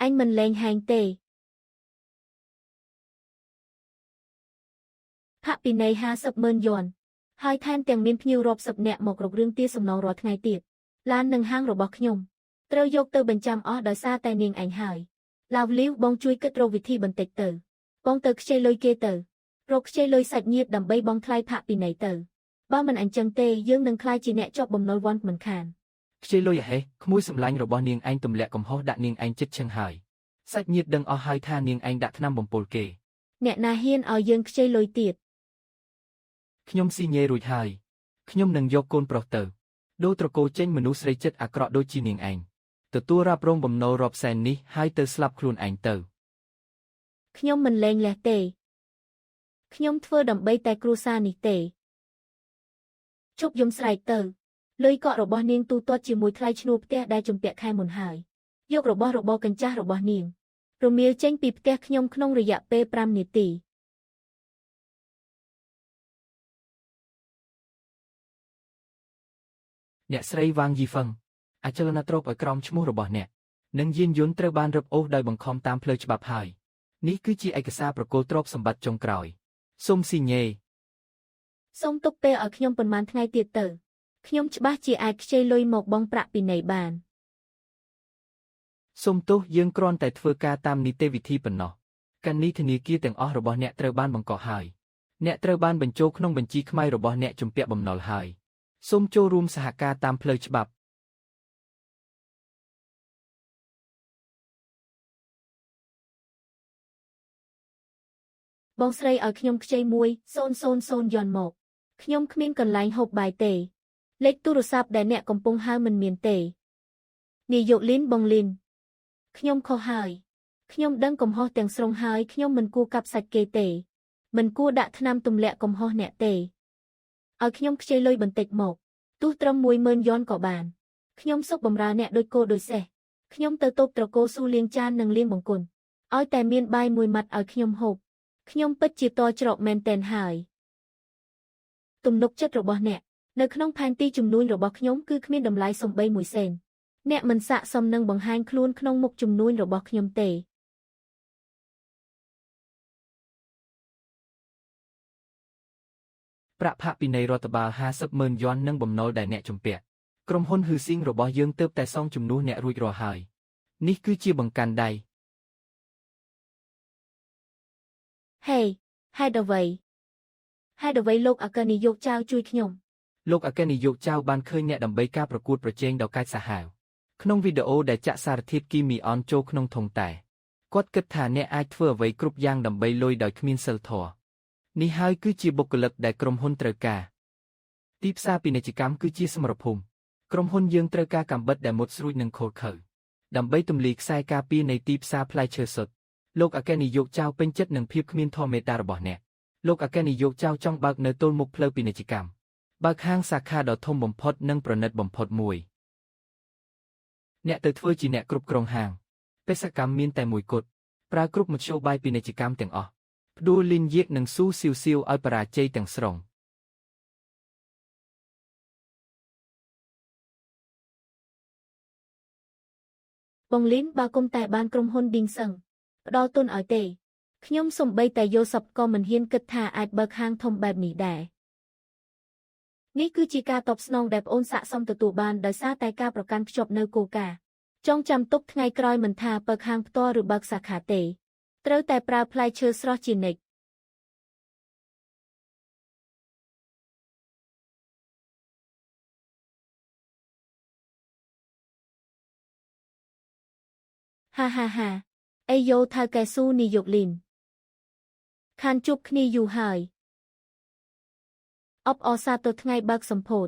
[SPEAKER 1] អញមិនលែងហែងទេផាកពិន័យ50,000 យន់ហើយថែមទាំងមានភ្ញៀវរាប់សិបនាក់មករករឿងទារសំណងរាល់ថ្ងៃទៀតឡាននឹងហាងរបស់ខ្ញុំត្រូវយកទៅបញ្ចាំអស់ដោយសារតែនាងឯងហើយឡាវលីវបងជួយគិតរកវិធីបន្តិចទៅបងទៅខ្ចីលុយគេទៅរកខ្ចីលុយសាច់ញាតិដើម្បីបងថ្លៃផាកពិន័យទៅបើមិនអញ្ចឹងទេយើងនឹងក្លាយជាអ្នកជាប់បំណុលវ័នមិនខាន
[SPEAKER 2] ខ្ចីលុយហេះក្មួយសម្លាញ់របស់នាងឯងទម្លាក់កំហុសដាក់នាងឯងចិត្តឈឹងហើយសាច់ញាតិដឹងអស់ហើយថានាងឯងដាក់ថ្នាំបំពុលគេ
[SPEAKER 1] អ្នកណាហ៊ានឲ្យយើងខ្ចីលុយទៀត
[SPEAKER 2] ខ្ញុំស៊ីញេរួចហើយខ្ញុំនឹងយកកូនប្រុសទៅដូរត្រកូលចេញមនុស្សស្រីចិត្តអាក្រក់ដូចជានាងឯងទទួលរ៉ាប់រងបំណុលរាប់សែននេះហើយទៅស្លាប់ខ្លួនឯងទៅ
[SPEAKER 1] ខ្ញុំមិនលែងលះទេខ្ញុំធ្វើដើម្បីតែគ្រួសារនេះទេជប់យំស្រែកទៅលុយកក់របស់នាងទូទាត់ជាមួយថ្លៃឈ្នួលផ្ទះដែលជំពាក់ខែមុនហើយយករបស់របរកញ្ចាស់របស់នាងរមៀលចេញពីផ្ទះខ្ញុំក្នុងរយៈពេល5នាទី
[SPEAKER 2] អ្នកស្រីវ៉ាងយីហ្វឹងអចលនទ្រព្យឲ្យក្រោមឈ្មោះរបស់អ្នកនិងយានយន្តត្រូវបានរឹបអូសដោយបង្ខំតាមផ្លូវច្បាប់ហើយនេះគឺជាឯកសារប្រគល់ទ្រព្យសម្បត្តិចុងក្រោយសូមស៊ីញេ
[SPEAKER 1] សូមទុកពេលឲ្យខ្ញុំប៉ុន្មានថ្ងៃទៀតទៅខ្ញុំច្បាស់ជាអាចខ្ចីលុយមកបង់ប្រាក់ពិន័យបាន
[SPEAKER 2] សូមទោសយើងគ្រាន់តែធ្វើការតាមនីតិវិធីប៉ុណ្ណោះកណនីធនាគារទាំងអស់របស់អ្នកត្រូវបានបង្កប់ហើយអ្នកត្រូវបានបញ្ចូលក្នុងបញ្ជីខ្មៅរបស់អ្នកជំពាក់បំណុលហើយសូមចូលរួមសហការតាមផ្លូវច្បាប់
[SPEAKER 1] បងស្រីឲ្យខ្ញុំខ្ចី1,000 យន់មកខ្ញុំគ្មានកន្លែងហូបបាយទេលេខទូរស័ព្ទដែលអ្នកកំពុងហៅមិនមានទេនាយកលីនបងលីនខ្ញុំខុសហើយខ្ញុំដឹងកំហុសទាំងស្រុងហើយខ្ញុំមិនគួរកាប់សាច់គេទេមិនគួរដាក់ថ្នាំទម្លាក់កំហុសអ្នកទេឲ្យខ្ញុំខ្ចីលុយបន្តិចមកទោះត្រឹម10,000 យន់ក៏បានខ្ញុំសុខបម្រើអ្នកដូចគោដូចសេះខ្ញុំទៅតូបត្រកូលស៊ូលាងចាននិងលាងបង្គន់ឲ្យតែមានបាយមួយម៉ាត់ឲ្យខ្ញុំហូបខ្ញុំពិតជាតច្រកមែនតែនហើយទំនុកចិត្តរបស់អ្នកនៅក្នុងផែនទីជំនួញរបស់ខ្ញុំគឺគ្មានតម្លៃសំបី1 សេនអ្នកមិនស័ក្តិសមនឹងបង្ហាញខ្លួនក្នុងមុខជំនួញរបស់ខ្ញុំទេ
[SPEAKER 2] ប្រាក់ផាកពិន័យរដ្ឋបាល50,000 យន់និងបំណុលដែលអ្នកជំពាក់ក្រុមហ៊ុនហ៊ឺស៊ីងរបស់យើងទើបតែសងជំនួសអ្នករួចរាល់ហើយនេះគឺជាបង្កាន់ដៃ
[SPEAKER 1] ហេហេតុអ្វីលោកអគ្គនាយកចៅជួយខ្ញុំ
[SPEAKER 2] លោកអគ្គនាយកចៅបានឃើញអ្នកដើម្បីការប្រកួតប្រជែងដ៏កាចសាហាវក្នុងវីដេអូដែលចាក់សារធាតុគីមីអនចូលក្នុងធុងតែគាត់គិតថាអ្នកអាចធ្វើអ្វីគ្រប់យ៉ាងដើម្បីលុយដោយគ្មានសិលធម៌នេះហើយគឺជាបុគ្គលិកដែលក្រុមហ៊ុនត្រូវការទីផ្សារពាណិជ្ជកម្មគឺជាសមរភូមិក្រុមហ៊ុនយើងត្រូវការកាំបិតដែលមុតស្រួចនិងខូចខើដើម្បីទម្លាយខ្សែការពារនៃទីផ្សារផ្លែឈើសុទ្ធ លោកអគ្គនាយកចៅពេញចិត្តនឹងភាពគ្មានធម៌មេត្តារបស់អ្នកលោកអគ្គនាយកចៅចង់បើកនៅទល់មុខផ្លូវពាណិជ្ជកម្មបើកហាងសាខាដ៏ធំបំផុតនិងប្រណិតបំផុតមួយអ្នកទៅធ្វើជាអ្នកគ្រប់គ្រងហាងបេសកកម្មមានតែមួយគត់ប្រើគ្រប់មធ្យោបាយពាណិជ្ជកម្មទាំងអស់ផ្ដួលលីនយៀកនិងស៊ូស៊ីវស៊ីវឲ្យបរាជ័យទាំងស្រុង
[SPEAKER 1] បងលីនបើគុំតែបានក្រុមហ៊ុនឌីងសឹងផ្ដល់ទុនឲ្យទេខ្ញុំសំបីតែយល់សប្ក៏មិនហ៊ានគិតថាអាចបើកហាងធំបែបនេះដែរនេះគឺជាការតបស្នងដែលប្អូនស័ក្តិសមទទួលបានដោយសារតែការប្រកាន់ខ្ជាប់នូវគោលការណ៍ចងចាំទុកថ្ងៃក្រោយមិនថាបើកហាងផ្ទាល់ឬបើកសាខាទេត្រូវតែប្រើផ្លែឈើស្រស់ជានិច្ចហាហាហាអេយ៉ូថៅកែស៊ូនាយកលីនខានជួបគ្នាយូរហើយអបអរសាទរថ្ងៃបើកសម្ពោធ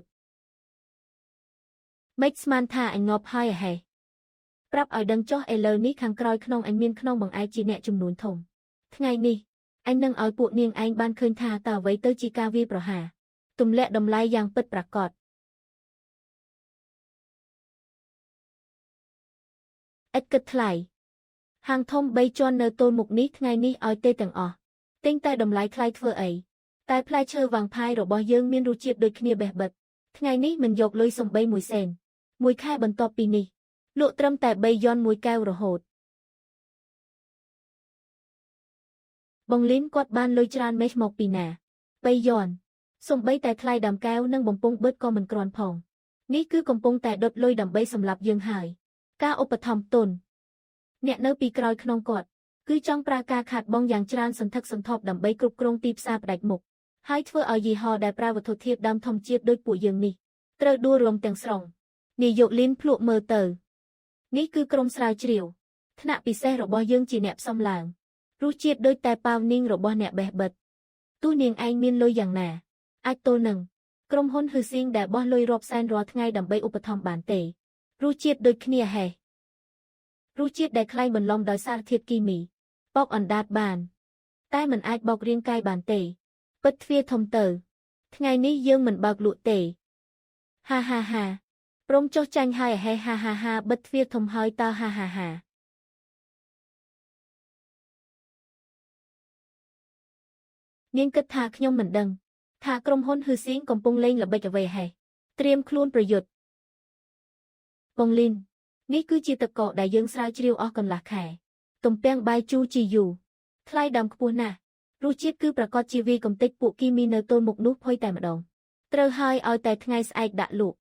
[SPEAKER 1] មិនស្មានថាអញងាប់ហើយហេប្រាប់ឲ្យដឹងចុះឥឡូវនេះខាងក្រោយក្នុងអញមានក្នុងបង្អែកជាអ្នកចំនួនធំថ្ងៃនេះអញនឹងឲ្យពួកនាងឯងបានឃើញថាតើអ្វីទៅជាការវាយប្រហារទម្លាក់តម្លៃយ៉ាងពិតប្រាកដឥតគិតថ្លៃហាងធំ3ជាន់នៅទល់មុខនេះថ្ងៃនេះឲ្យទេទាំងអស់ទិញតែតម្លៃថ្លៃធ្វើអីតែផ្លែឈើវាងផាយរបស់យើងមានរសជាតិដូចគ្នាបេះបិទថ្ងៃនេះមិនយកលុយសំបី1សេនមួយខែបន្ទាប់ពីនេះលក់ត្រឹមតែ3យ៉ន់មួយកែវរហូតបងលីនគាត់បានលុយច្រើនមេឃមកពីណា3យ៉ន់សំបីតែថ្លៃដាំកែវនិងបំពង់បឺតក៏មិនគ្រាន់ផងនេះគឺកំពុងតែដុតលុយដើម្បីសម្លាប់យើងហើយការឧបត្ថម្ភទុនអ្នកនៅពីក្រោយក្នុងគាត់គឺចង់ប្រើការខាតបង់យ៉ាងច្រើនសន្ធឹកសន្ធាប់ដើម្បីគ្រប់គ្រងទីផ្សារផ្ដាច់មុខហើយធ្វើឲ្យយីហោដែលប្រើវត្ថុធាតុដើមធម្មជាតិដូចពួកយើងនេះត្រូវដួលរំទាំងស្រុងនាយកលីនភ្លក់មើលទៅនេះគឺក្រុមស្រាវជ្រាវថ្នាក់ពិសេសរបស់យើងជាអ្នកផ្សំឡើងរសជាតិដូចតែប៉ាវនាងរបស់អ្នកបេះបិទទោះនាងឯងមានលុយយ៉ាងណាអាចទល់នឹងក្រុមហ៊ុនហ៊ឺស៊ីងដែលបោះលុយរាប់សែនរាល់ថ្ងៃដើម្បីឧបត្ថម្ភបានទេរសជាតិដូចគ្នាហេះរសជាតិដែលคล้ายបន្លំដោយសារធាតុគីមីបោកអណ្ដាតបានតែមិនអាចបោករាងកាយបានទេពិតទ្វារធំទៅថ្ងៃនេះយើងមិនបើកលក់ទេហាហាហាព្រមចុះចាញ់ហើយហេហាហាហាបិទទ្វារធំហើយតើហាហាហានាងគិតថាខ្ញុំមិនដឹងថាក្រុមហ៊ុនហ៊ឺស៊ីងកំពុងលេងល្បិចអ្វីហេត្រៀមខ្លួនប្រយុទ្ធបងលីននេះគឺជាទឹកកកដែលយើងស្រាវជ្រាវអស់កន្លះខែទំពាំងបាយជូរជីយូថ្លៃដើមខ្ពស់ណាស់រសជាតិគឺប្រកាសជាវាកំទេចពួកគីមីនៅទល់មុខនោះភ័យតែម្ដងត្រូវហើយឲ្យតែថ្ងៃស្អែកដាក់លក់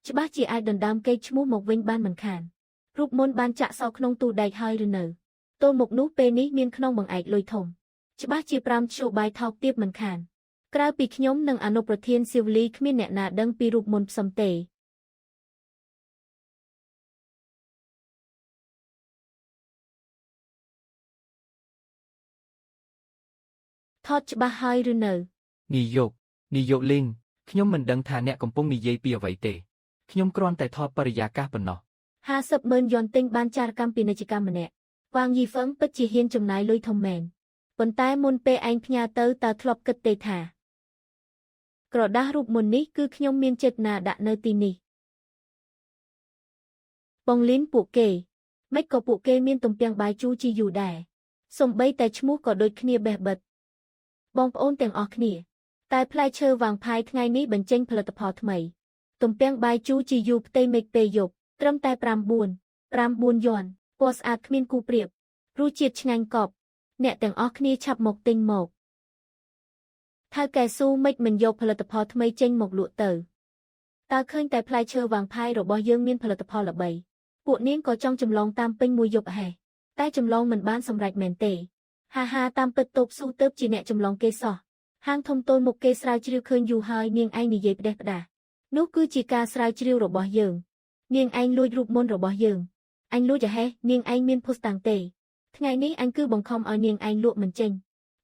[SPEAKER 1] ច្បាស់ជាអាចដណ្ដើមគេឈ្មោះមកវិញបានមិនខានរូបមន្តបានចាក់សោក្នុងទូដែកហើយឬនៅទល់មុខនោះពេលនេះមានក្នុងបង្អែកលុយធំច្បាស់ជា5ឈ្មោះបាយថោកទាបមិនខានក្រៅពីខ្ញុំនិងអនុប្រធានស៊ីវលីគ្មានអ្នកណាដឹងពីរូបមន្តផ្សំទេថតច្បាស់ហើយឬនៅ
[SPEAKER 2] នាយកលីនខ្ញុំមិនដឹងថាអ្នកកំពុងនិយាយពីអ្វីទេខ្ញុំគ្រាន់តែថតបរិយាកាសប៉ុណ្ណោះ
[SPEAKER 1] 50,000 យ៉ន់ទិញបានចារកម្មពាណិជ្ជកម្មម្នាក់វ៉ាងយីហ្វឹងពិតជាហ៊ានចំណាយលុយធំមែនប៉ុន្តែមុនពេលឯងផ្ញើទៅតើធ្លាប់គិតទេថាក្រដាស់រូបមន្តនេះគឺខ្ញុំមានចេតនាដាក់នៅទីនេះបងលីនពួកគេមិនក៏ពួកគេមានទំពាំងបាយជូរជីយូដែរសំបីតែឈ្មោះក៏ដូចគ្នាបេះបិទបងប្អូនទាំងអស់គ្នាតែផ្លែឈើវាងផាយថ្ងៃនេះបញ្ចេញផលិតផលថ្មីទំពាំងបាយជូរជីយូផ្ទៃមេឃពេលយប់ត្រឹមតែ9យ៉ន់ពណ៌ស្អាតគ្មានគូប្រៀបរសជាតិឆ្ងាញ់កប់អ្នកទាំងអស់គ្នាឆាប់មកទិញមកថៅកែស៊ូមិនយកផលិតផលថ្មីចេញមកលក់ទៅតើឃើញតែផ្លែឈើវាងផាយរបស់យើងមានផលិតផលល្បីពួកនាងក៏ចង់ចម្លងតាមពេញមួយយប់ហេះតែចម្លងមិនបានសម្រេចមែនទេហាហាតាមពិតតូបស៊ូទៅជាអ្នកចម្លងគេសោះហាងធំតូនមុខគេស្រាវជ្រាវឃើញយូរហើយនាងឯងនិយាយផ្ដេសផ្ដាសនោះគឺជាការស្រាវជ្រាវរបស់យើងនាងឯងលួចរូបមន្តរបស់យើងអញលួចហេះនាងឯងមានភស្តុតាងទេថ្ងៃនេះអញគឺបង្ខំឲ្យនាងឯងលក់មិនចេញ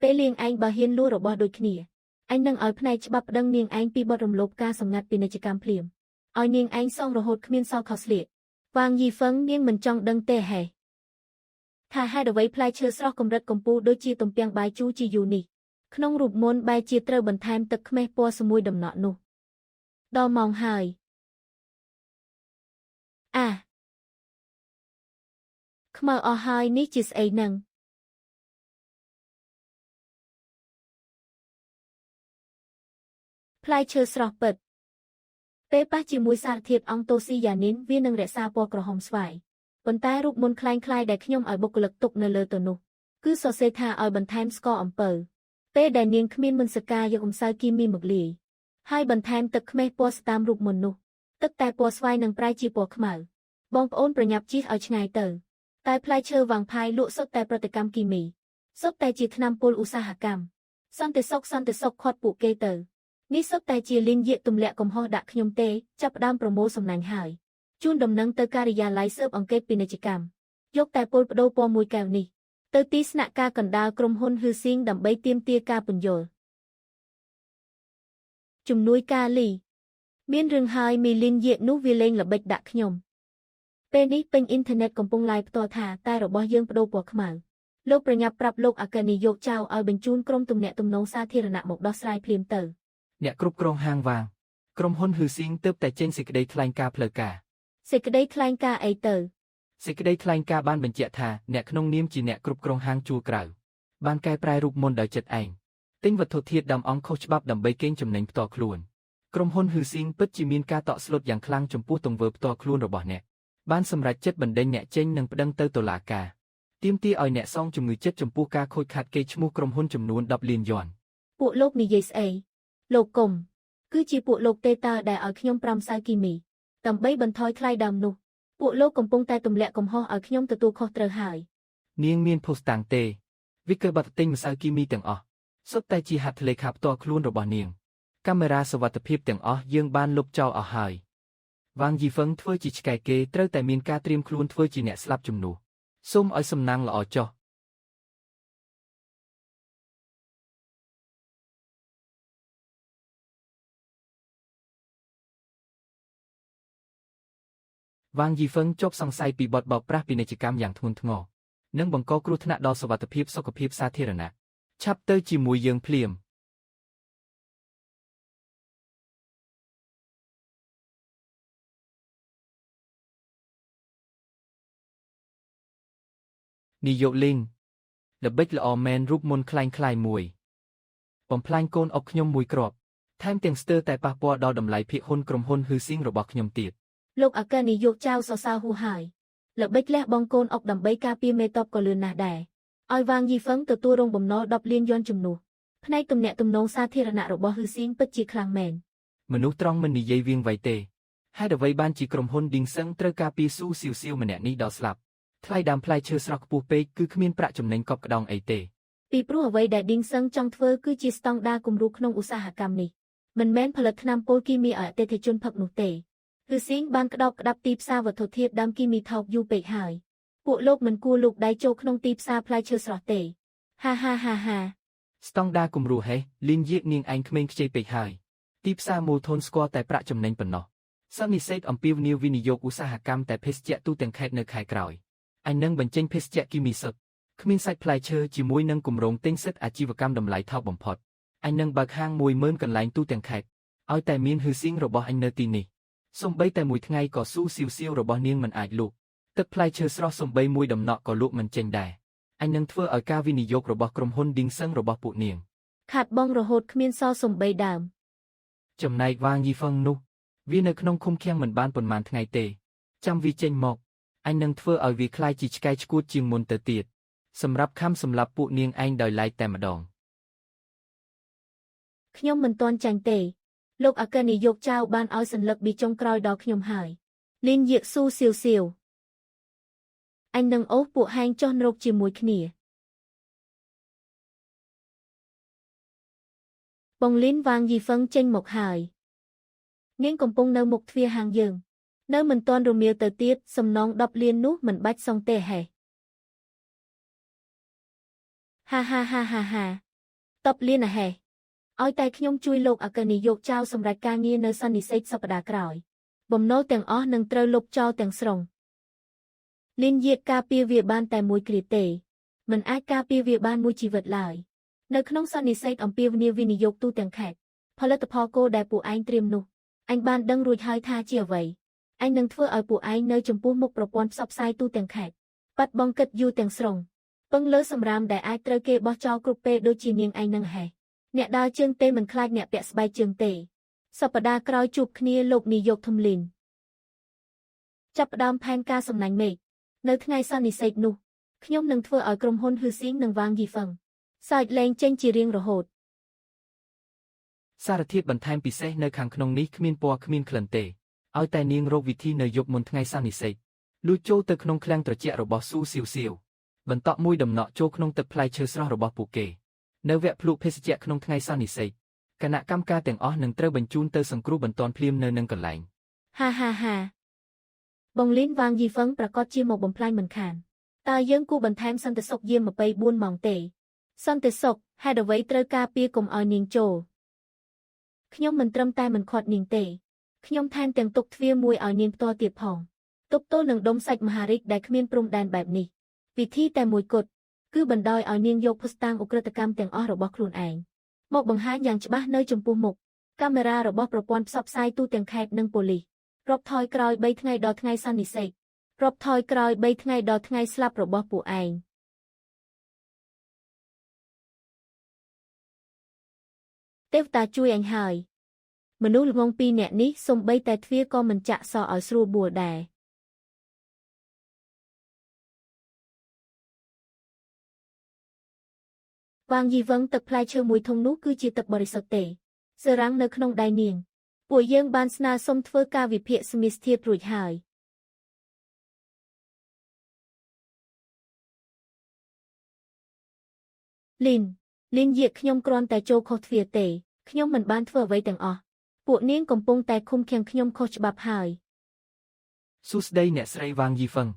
[SPEAKER 1] ពេលនាងឯងបើហ៊ានលួចរបស់ដូចគ្នាអញនឹងឲ្យផ្នែកច្បាប់ប្តឹងនាងឯងពីបទរំលោភការសម្ងាត់ពាណិជ្ជកម្មភ្លាមឲ្យនាងឯងសងរហូតគ្មានសល់ខុសស្លៀកវ៉ាងយីហ្វឹងនាងមិនចង់ដឹងទេហេ ថាហេតុអ្វីផ្លែឈើស្រស់កម្រិតកម្ពស់ដូចជាទំពាំងបាយជូរជាយូរនេះក្នុងរូបមន្តបែរជាត្រូវបន្ថែមទឹកខ្មេះពណ៌ស្មួយដំណក់នោះដល់ម៉ោងហើយខ្មៅអស់ហើយនេះជាស្អីនឹងផ្លែឈើស្រស់ពិតពេលប៉ះជាមួយសារធាតុអង់តូស៊ីយ៉ានីនវានឹងរក្សាពណ៌ក្រហមស្វាយប៉ុន្តែរូបមន្តคล้ายៗដែលខ្ញុំឲ្យបុគ្គលិកទុកនៅលើទៅនោះគឺសរសេរថាឲ្យបន្ថែមស្ករអំពៅពេលដែលនាងគ្មានមន្តសការយកម្សៅគីមីមកលាយហើយបន្ថែមទឹកខ្មេះពណ៌ស្តាមរូបមន្តនោះទឹកតែពណ៌ស្វាយនឹងប្រែជាពណ៌ខ្មៅបងប្អូនប្រញាប់ជិះឲ្យឆ្ងាយទៅតែផ្លែឈើវាងផាយលក់សុទ្ធតែប្រតិកម្មគីមីសុទ្ធតែជាថ្នាំពុលឧស្សាហកម្មសន្តិសុខខាត់ពួកគេទៅនេះសុទ្ធតែជាលិញយាកទម្លាក់កំហុសដាក់ខ្ញុំទេចាប់ផ្ដើមប្រមូលសំណាញ់ហើយជូនដំណឹងទៅការិយាល័យស៊ើបអង្កេតពាណិជ្ជកម្មយកតែពុលបដូរពណ៌មួយកែវនេះទៅទីស្នាក់ការកណ្ដាលក្រុមហ៊ុនហ៊ឺស៊ីងដើម្បីទាមទារការពន្យល់ជំនួយការលីមានរឿងហើយមីលិនយាកនោះវាលេងល្បិចដាក់ខ្ញុំពេលនេះពេញអ៊ីនធឺណិតកំពុងឡាយផ្ទាល់ថាតែរបស់យើងបដូរពណ៌ខ្មៅលោកប្រញាប់ប្រាប់លោកអគ្គនាយកចៅឲ្យបញ្ជូនក្រុមទំនាក់ទំនងសាធារណៈមកដោះស្រាយភ្លាមទៅ
[SPEAKER 2] អ្នកគ្រប់គ្រងហាងវាងក្រុមហ៊ុនហ៊ឺស៊ីងទើបតែចេញសេចក្តីថ្លែងការណ៍ផ្លូវការ
[SPEAKER 1] សេចក្តីថ្លែងការណ៍អីទៅ
[SPEAKER 2] សេចក្តីថ្លែងការណ៍បានបញ្ជាក់ថាអ្នកក្នុងនាមជាអ្នកគ្រប់គ្រងហាងជួរក្រៅបានកែប្រែរូបមន្តដោយចិត្តឯងទិញវត្ថុធាតុដើមអង្គខុសច្បាប់ដើម្បីកេងចំណេញផ្ទាល់ខ្លួនក្រុមហ៊ុនហ៊ឺស៊ីងពិតជាមានការតក់ស្លុតយ៉ាងខ្លាំងចំពោះទង្វើផ្ទាល់ខ្លួនរបស់អ្នកបានសម្រេចចិត្តបណ្ដេញអ្នកចេញនិងប្តឹងទៅតុលាការទាមទារឲ្យអ្នកសងជំងឺចិត្តចំពោះការខូចខាតកេរ្តិ៍ឈ្មោះក្រុមហ៊ុនចំនួន10លានយ៉ន
[SPEAKER 1] ពួកលោកនិយាយស្អីលោកកុំគឺជាពួកលោកទេតើដែលឲ្យខ្ញុំ5សៅគីមីដើម្បីបន្ថយថ្លៃដើមនោះពួកលោកកំពុងតែទម្លាក់កំហុសឲ្យខ្ញុំទទួលខុសត្រូវហើយ
[SPEAKER 2] នាងមានភស្តុតាងទេវិកឺបាត់ទិញម្សៅគីមីទាំងអស់សុទ្ធតែជាហត្ថលេខាផ្ទាល់ខ្លួនរបស់នាងកាមេរ៉ាសុវត្ថិភាពទាំងអស់យើងបានលុបចោលអស់ហើយវ៉ាងយីហ្វឹងធ្វើជាឆ្កែគេត្រូវតែមានការត្រៀមខ្លួនធ្វើជាអ្នកស្លាប់ជំនួសសូមឲ្យសំណាងល្អចុះវ៉ាងយីហ្វឹងជាប់សង្ស័យពីបទបោកប្រាស់ពាណិជ្ជកម្មយ៉ាងធ្ងន់ធ្ងរនិងបង្កគ្រោះថ្នាក់ដល់សុវត្ថិភាពសុខភាពសាធារណៈឆាប់ទៅជាមួយយើងភ្លាមនាយកលីងល្បិចល្អមែនរូបមន្តคล้ายមួយបំផ្លាញកូនអុកខ្ញុំមួយគ្រាប់ថែមទាំងស្ទើរតែប៉ះពាល់ដល់តម្លៃភាគហ៊ុនក្រុមហ៊ុនហ៊ឺស៊ីងរបស់ខ្ញុំទៀត
[SPEAKER 1] លោកអគ្គនាយកចៅសរសើរហួសហើយល្បិចលះបង់កូនអុកដើម្បីការពារមេតបក៏លឿនណាស់ដែរឲ្យវ៉ាងយីហ្វឹងទទួលរងបំណុល10លានយ៉នជំនួសផ្នែកទំនាក់ទំនងសាធារណៈរបស់ហ៊ឺស៊ីងពិតជាខ្លាំងមែន
[SPEAKER 2] មនុស្សត្រង់មិននិយាយវៀងវៃទេហេតុអ្វីបានជាក្រុមហ៊ុនឌីងសឹងត្រូវការពារស៊ូស៊ីវស៊ីវម្នាក់នេះដល់ស្លាប់ថ្លៃដើមផ្លែឈើស្រស់ខ្ពស់ពេកគឺគ្មានប្រាក់ចំណេញកប់ក្តោងអីទេ
[SPEAKER 1] ពីព្រោះអ្វីដែលឌីងសឹងចង់ធ្វើគឺជាស្តង់ដារគំរូក្នុងឧស្សាហកម្មនេះមិនមែនផលិតថ្នាំពុលគីមីឲ្យអតិថិជនផឹកនោះទេហ៊ឺស៊ីងបានក្តោបក្តាប់ទីផ្សារវត្ថុធាតុដើមគីមីថោកយូរពេកហើយពួកលោកមិនគួរលូកដៃចូលក្នុងទីផ្សារផ្លែឈើស្រស់ទេហា
[SPEAKER 2] ស្តង់ដារគំរូហេះលីនយាកនាងឯងក្មេងខ្ចីពេកហើយទីផ្សារមូលធនស្គាល់តែប្រាក់ចំណេញប៉ុណ្ណោះសន្និសីទអំពាវនាវវិនិយោគឧស្សាហកម្មតែភេសជ្ជៈទូទាំងខេត្តនៅខែក្រោយអញនឹងបញ្ចេញភេសជ្ជៈគីមីសុទ្ធគ្មានសាច់ផ្លែឈើជាមួយនឹងគម្រោងទិញសិទ្ធិអាជីវកម្មតម្លៃថោកបំផុតអញនឹងបើកហាង 10000 កន្លែងទូទាំងខេត្តឲ្យតែមានហ៊ឺស៊ីងរបស់អញនៅទីនេះសូម្បីតែមួយថ្ងៃក៏ស៊ូស៊ីវស៊ីវរបស់នាងមិនអាចលក់ទឹកផ្លែឈើស្រស់សូម្បីមួយដំណក់ក៏លក់មិនចេញដែរអញនឹងធ្វើឲ្យការវិនិយោគរបស់ក្រុមហ៊ុនឌីងសឹងរបស់ពួកនាង
[SPEAKER 1] ខាត់បងរហូតគ្មានសល់សូម្បីដើម
[SPEAKER 2] ចំណែកវ៉ាងយីហ្វឹងនោះវានៅក្នុងឃុំឃាំងមិនបានប៉ុន្មានថ្ងៃទេចាំវាចេញមកអញនឹងធ្វើឲ្យវាคล้ายជាឆ្កែឆ្កួតជាងមុនទៅទៀតសម្រាប់ខំសម្លាប់ពួកនាងឯងដោយឡែកតែម្ដង
[SPEAKER 1] ខ្ញុំមិនទាន់ចាញ់ទេលោកអគ្គនាយកចៅបានឲ្យសัญลักษณ์ពីចុងក្រោយដល់ខ្ញុំហើយលីនយាកស៊ូស៊ីវស៊ីវអញនឹងអូសពួកហែងចុះនរកជាមួយគ្នាបងលីនវ៉ាងយីហ្វឹងចេញមកហើយនាងកំពុងនៅមុខទ្វារហាងយើងនៅមិនទាន់រមៀលទៅទៀតសំណង10លាននោះមិនបាច់សងទេហេហា10លានហេឲ្យតែខ្ញុំជួយលោកអគ្គនាយកចៅសម្រាប់ការងារនៅសន្និសីទសប្តាហ៍ក្រោយបំណុលទាំងអស់នឹងត្រូវលុបចោលទាំងស្រុង លីនយាតការពារវាបានតែមួយគ្រាទេមិនអាចការពារវាបានមួយជីវិតឡើយនៅក្នុងសន្និសីទអំពាវនាវវិនិយោគទូទាំងខេត្តផលិតផលគោដែលពួកឯងត្រៀមនោះអញបានដឹងរួចហើយថាជាអ្វីអញនឹងធ្វើឲ្យពួកឯងនៅចំពោះមុខប្រព័ន្ធផ្សព្វផ្សាយទូទាំងខេត្តបាត់បង់កិត្តិយសទាំងស្រុងពឹងលើសម្រាមដែលអាចត្រូវគេបោះចោលគ្រប់ពេលដូចជានាងឯងនឹងហេះអ្នកដើរជើងទេមិនខ្លាចអ្នកពាក់ស្បែកជើងទេសប្តាហ៍ក្រោយជួបគ្នាលោកនាយកធំលីនចាប់ផ្ដើមផែនការសំណាញ់មេឃនៅថ្ងៃសន្និសីទនោះខ្ញុំនឹងធ្វើឲ្យក្រុមហ៊ុនហ៊ឺស៊ីងនិងវ៉ាងយីហ្វឹងសើចលែងចេញជារៀងរហូត
[SPEAKER 2] សារធាតុបន្ថែមពិសេសនៅខាងក្នុងនេះគ្មានពណ៌គ្មានក្លិនទេឲ្យតែនាងរកវិធីនៅយប់មុនថ្ងៃសន្និសីទលូចចូលទៅក្នុងឃ្លាំងត្រជាក់របស់ស៊ូសៀវសៀវបន្តមួយដំណក់ចូលក្នុងទឹកផ្លែឈើស្រស់របស់ពួកគេនៅវគ្គភ្លក់ភេសជ្ជៈក្នុងថ្ងៃសន្និសីទគណៈកម្មការទាំងអស់នឹងត្រូវបញ្ជូនទៅសង្គ្រោះបន្ទាន់ភ្លាមនៅនឹងកន្លែង
[SPEAKER 1] ហាបងលីនវ៉ាងយីហ្វឹងប្រកាសជាមកបំផ្លាញមិនខានតើយើងគួរបន្ថែមសន្តិសុខយាម24ម៉ោងទេសន្តិសុខហេតុអ្វីត្រូវការពារកុំឲ្យនាងចូលខ្ញុំមិនត្រឹមតែមិនខាត់នាងទេខ្ញុំថែមទាំងទុកទ្វារមួយឲ្យនាងផ្ទាល់ទៀតផងទប់ទល់នឹងដុំសាច់មហារាជដែលគ្មានព្រំដែនបែបនេះវិធីតែមួយគត់គឺបណ្ដោយឲ្យនាងយកភស្តុតាងឧក្រិដ្ឋកម្មទាំងអស់របស់ខ្លួនឯងមកបង្ហាញយ៉ាងច្បាស់នៅចំពោះមុខកាមេរ៉ារបស់ប្រព័ន្ធផ្សព្វផ្សាយទូទាំងខេត្តនិងប៉ូលីសរាប់ថយក្រោយ3ថ្ងៃដល់ថ្ងៃសន្និសីទរាប់ថយក្រោយ3ថ្ងៃដល់ថ្ងៃស្លាប់របស់ពួកឯងទេវតាជួយអញហើយមនុស្សល្ងង2នាក់នេះសូម្បីតែទ្វារក៏មិនចាក់សឲ្យស្រួលបួលដែរវ៉ាងយីវឹងទឹកផ្លែឈើមួយធុងនោះគឺជាទឹកបរិសុទ្ធទេសរាំងនៅក្នុងដៃនាងពួកយើងបានស្នើសុំធ្វើការវិភាគសមាសធាតុរួចហើយលីនយាកខ្ញុំគ្រាន់តែចូលខុសទ្វារទេខ្ញុំមិនបានធ្វើអ្វីទាំងអស់ពួកនាងកំពុងតែឃុំឃាំងខ្ញុំខុសច្បាប់ហើយ
[SPEAKER 2] សួស្ដីអ្នកស្រីវ៉ាងយីហ្វឹង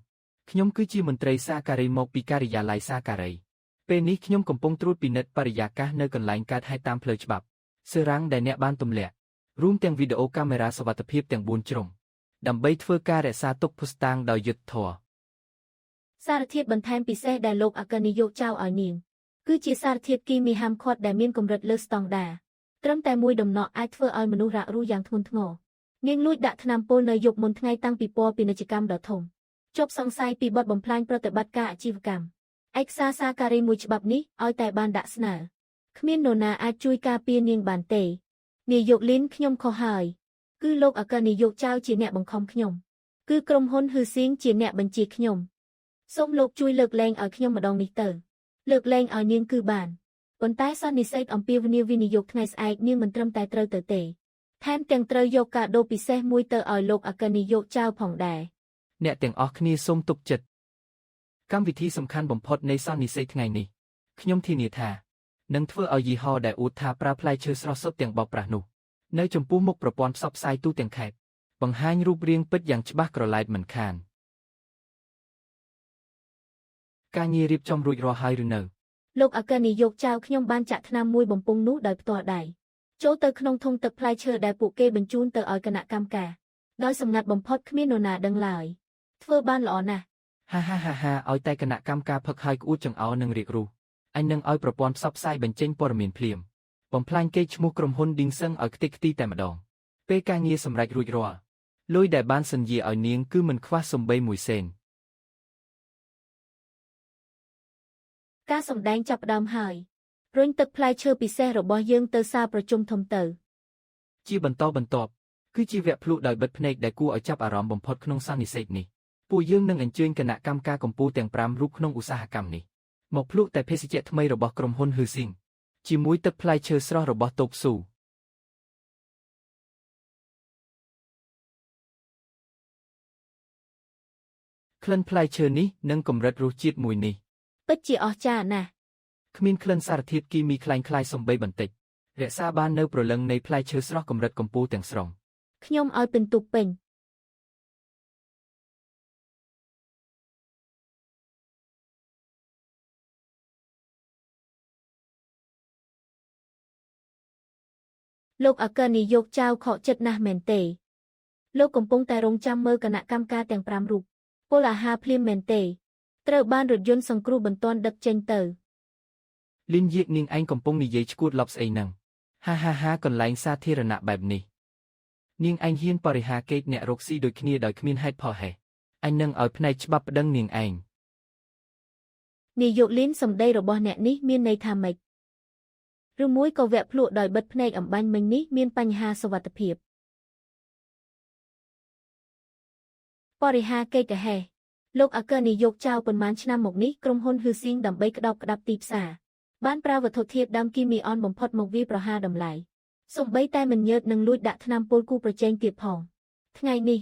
[SPEAKER 2] ខ្ញុំគឺជាមន្ត្រីសាការីមកពីការិយាល័យសាការីពេលនេះខ្ញុំកំពុងត្រួតពិនិត្យបរិយាកាសនៅកន្លែងកើតហេតុតាមផ្លូវច្បាប់សរាំងដែលអ្នកបានទម្លាក់រួមទាំងវីដេអូកាមេរ៉ាសុវត្ថិភាពទាំង4ជ្រុងដើម្បីធ្វើការរក្សាទុកភស្តុតាងដោយយុត្តិធម៌
[SPEAKER 1] សារធាតុបន្ថែមពិសេសដែលលោកអគ្គនាយកចៅឲ្យនាងគឺជាសារធាតុគីមីហាមឃាត់ដែលមានកម្រិតលើស្តង់ដារត្រឹមតែមួយដំណក់អាចធ្វើឲ្យមនុស្សរ៉ាក់រស់យ៉ាងធ្ងន់ធ្ងរនាងលួចដាក់ថ្នាំពុលនៅយប់មុនថ្ងៃតាំងពីពណ៌ពាណិជ្ជកម្មដ៏ធំជប់សង្ស័យពីបទបំផ្លាញប្រតិបត្តិការអាជីវកម្មឯកសារសាការីមួយច្បាប់នេះឲ្យតែបានដាក់ស្នើគ្មាននរណាអាចជួយការពារនាងបានទេនាយកលីនខ្ញុំខុសហើយគឺលោកអគ្គនាយកចៅជាអ្នកបង្ខំខ្ញុំគឺក្រុមហ៊ុនហ៊ឺស៊ីងជាអ្នកបញ្ជាខ្ញុំសូមលោកជួយលើកលែងឲ្យខ្ញុំម្ដងនេះទៅលើកលែងឲ្យនាងគឺបានប៉ុន្តែសន្និសីទអំពាវនាវវិនិយោគថ្ងៃស្អែកនាងមិនត្រឹមតែត្រូវទៅទេថែមទាំងត្រូវយកកាដូពិសេសមួយទៅឲ្យលោកអគ្គនាយកចៅផងដែរ
[SPEAKER 2] អ្នកទាំងអស់គ្នាសូមទុកចិត្តកម្មវិធីសំខាន់បំផុតនៃសន្និសីទថ្ងៃនេះខ្ញុំធានាថានឹងធ្វើឲ្យយីហោដែលអួតថាប្រើផ្លែឈើស្រស់សុទ្ធទាំងបោកប្រាស់នោះនៅចំពោះមុខប្រព័ន្ធផ្សព្វផ្សាយទូទាំងខេត្តបង្ហាញរូបរាងពិតយ៉ាងច្បាស់ក្រឡែតមិនខានការងាររៀបចំរួចរាល់ហើយឬនៅ
[SPEAKER 1] លោកអគ្គនាយកចៅខ្ញុំបានចាក់ថ្នាំមួយបំពង់នោះដោយផ្ទាល់ដៃចូលទៅក្នុងធុងទឹកផ្លែឈើដែលពួកគេបញ្ជូនទៅឲ្យគណៈកម្មការដោយសម្ងាត់បំផុតគ្មាននរណាដឹងឡើយធ្វើបានល្អណាស់
[SPEAKER 2] ហាឲ្យតែគណៈកម្មការផឹកហើយក្អួតចង្អោរនឹងរៀករូសអញនឹងឲ្យប្រព័ន្ធផ្សព្វផ្សាយបញ្ចេញព័ត៌មានភ្លាមបំផ្លាញកេរ្តិ៍ឈ្មោះក្រុមហ៊ុនឌីងសឹងឲ្យខ្ទេចខ្ទីតែម្ដងពេលការងារសម្រេចរួចរាល់លុយដែលបានសន្យាឲ្យនាងគឺមិនខ្វះសំបីមួយសេន
[SPEAKER 1] ការសម្ដែងចាប់ផ្ដើមហើយរុញទឹកផ្លែឈើពិសេសរបស់យើងទៅសាលប្រជុំធំទៅ
[SPEAKER 2] ជាបន្តបន្ទាប់គឺជាវគ្គភ្លក់ដោយបិទភ្នែកដែលគួរឲ្យចាប់អារម្មណ៍បំផុតក្នុងសន្និសីទនេះពួកយើងនឹងអញ្ជើញគណៈកម្មការកម្ពុជាទាំង5រូបក្នុងឧស្សាហកម្មនេះមកភ្លក់តែភេសជ្ជៈថ្មីរបស់ក្រុមហ៊ុនហ៊ឺស៊ីងជាមួយទឹកផ្លែឈើស្រស់របស់តូបស៊ូក្លិនផ្លែឈើនេះនិងកម្រិតរសជាតិមួយនេះ
[SPEAKER 1] ពិតជាអស្ចារ្យណាស់
[SPEAKER 2] គ្មានក្លិនសារធាតុគីមីคล้ายៗសំបីបន្តិចរក្សាបាននៅព្រលឹងនៃផ្លែឈើស្រស់កម្រិតកម្ពុជាទាំងស្រុង
[SPEAKER 1] ខ្ញុំឲ្យពិន្ទុពេញលោកអគ្គនាយកចៅខកចិត្តណាស់មែនទេលោកកំពុងតែរងចាំមើលគណៈកម្មការទាំង5រូប ពលអាហារភ្លាមមែនទេត្រូវបានរថយន្តសង្គ្រោះបន្ទាន់ដឹកចេញទៅ
[SPEAKER 2] លីនយាកនាងឯងកំពុងនិយាយឈួតលប់ស្អីហ្នឹងហាកន្លែងសាធារណៈបែបនេះនាងឯងហ៊ានបរិហាកេកអ្នករកស៊ីដូចគ្នាដោយគ្មានហេតុផលហេះអញនឹងឲ្យផ្នែកច្បាប់ប្តឹងនាងឯង
[SPEAKER 1] នាយកលីនសម្ដីរបស់អ្នកនេះមានន័យថាម៉េចឬមួយក៏វគ្គភ្លក់ដោយបិទភ្នែកអំបញ្ញមិញនេះមានបញ្ហាសុវត្ថិភាពបរិហាកេកកហេលោកអគ្គនាយកចៅប៉ុន្មានឆ្នាំមកនេះក្រុមហ៊ុនហ៊ឺស៊ីងដើម្បីក្តោបក្តាប់ទីផ្សារបានប្រើវត្ថុធាតុដើមគីមីអនបំផុតមកវាយប្រហារតម្លៃសូម្បីតែមិនញើតនឹងលួចដាក់ថ្នាំពុលគូប្រជែងទៀតផងថ្ងៃនេះ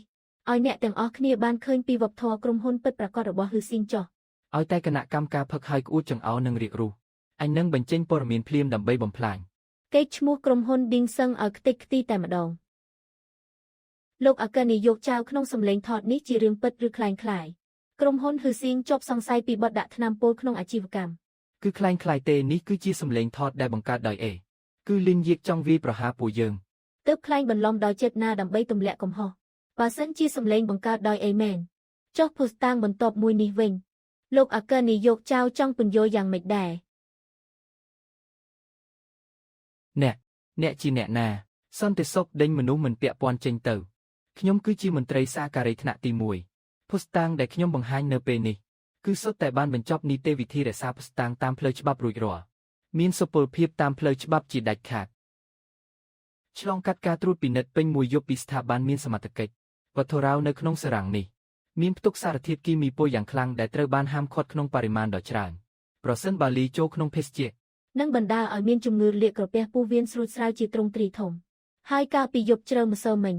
[SPEAKER 1] ឲ្យអ្នកទាំងអស់គ្នាបានឃើញពីវប្បធម៌ក្រុមហ៊ុនពិតប្រាកដរបស់ហ៊ឺស៊ីងចុះ
[SPEAKER 2] ឲ្យតែគណៈកម្មការផឹកហើយក្អួតចង្អោរនឹងរៀបរស់អញនឹងបញ្ចេញព័ត៌មានភ្លាមដើម្បីបំផ្លាញ
[SPEAKER 1] កេកឈ្មោះក្រុមហ៊ុនឌីងសឹងឲ្យខ្ទេចខ្ទីតែម្ដងលោកអគ្គនាយកចៅក្នុងសម្លេងថតនេះជារឿងពិតឬคล้ายក្រុមហ៊ុនហ៊ឺស៊ីងជាប់សង្ស័យពីបទដាក់ថ្នាំពុលក្នុងអាជីវកម្ម
[SPEAKER 2] គឺคล้ายទេនេះគឺជាសម្លេងថតដែលបង្កើតដោយអេគឺលីនយាកចង់វាយប្រហារពួកយើង
[SPEAKER 1] ទើបคล้ายបន្លំដោយចេតនាដើម្បីទម្លាក់កំហុសបើសិនជាសម្លេងបង្កើតដោយអេមែនចុះភូស្តាងបន្ទាប់មួយនេះវិញលោកអគ្គនាយកចៅចង់ពន្យល់យ៉ាងម៉េចដែរ
[SPEAKER 2] អ្នកជាអ្នកណាសន្តិសុខដេញមនុស្សមិនពាក់ព័ន្ធចេញទៅខ្ញុំគឺជាមន្ត្រីសាការីថ្នាក់ទី1ភូស្តាងដែលខ្ញុំបង្ហាញនៅពេលនេះគឺសុទ្ធតែបានបញ្ចប់នីតិវិធីរក្សាភូស្តាងតាមផ្លូវច្បាប់រួចរាល់មានសុពលភាពតាមផ្លូវច្បាប់ជាដាច់ខាតឆ្លងកាត់ការត្រួតពិនិត្យពេញមួយយប់ពីស្ថាប័នមានសមត្ថកិច្ចវត្ថុរ៉ាវនៅក្នុងសារ៉ាំងនេះមានផ្ទុកសារធាតុគីមីពុលយ៉ាងខ្លាំងដែលត្រូវបានហាមឃាត់ក្នុងបរិមាណដ៏ច្រើនប្រសិនបើលីចូលក្នុងភេសជ្ជៈ នឹងបណ្ដាលឲ្យមានជំងឺលាកក្រពះពោះវៀនស្រួចស្រាវជាទ្រង់ទ្រីធំហើយកាលពីយប់ជ្រៅម្សិលមិញ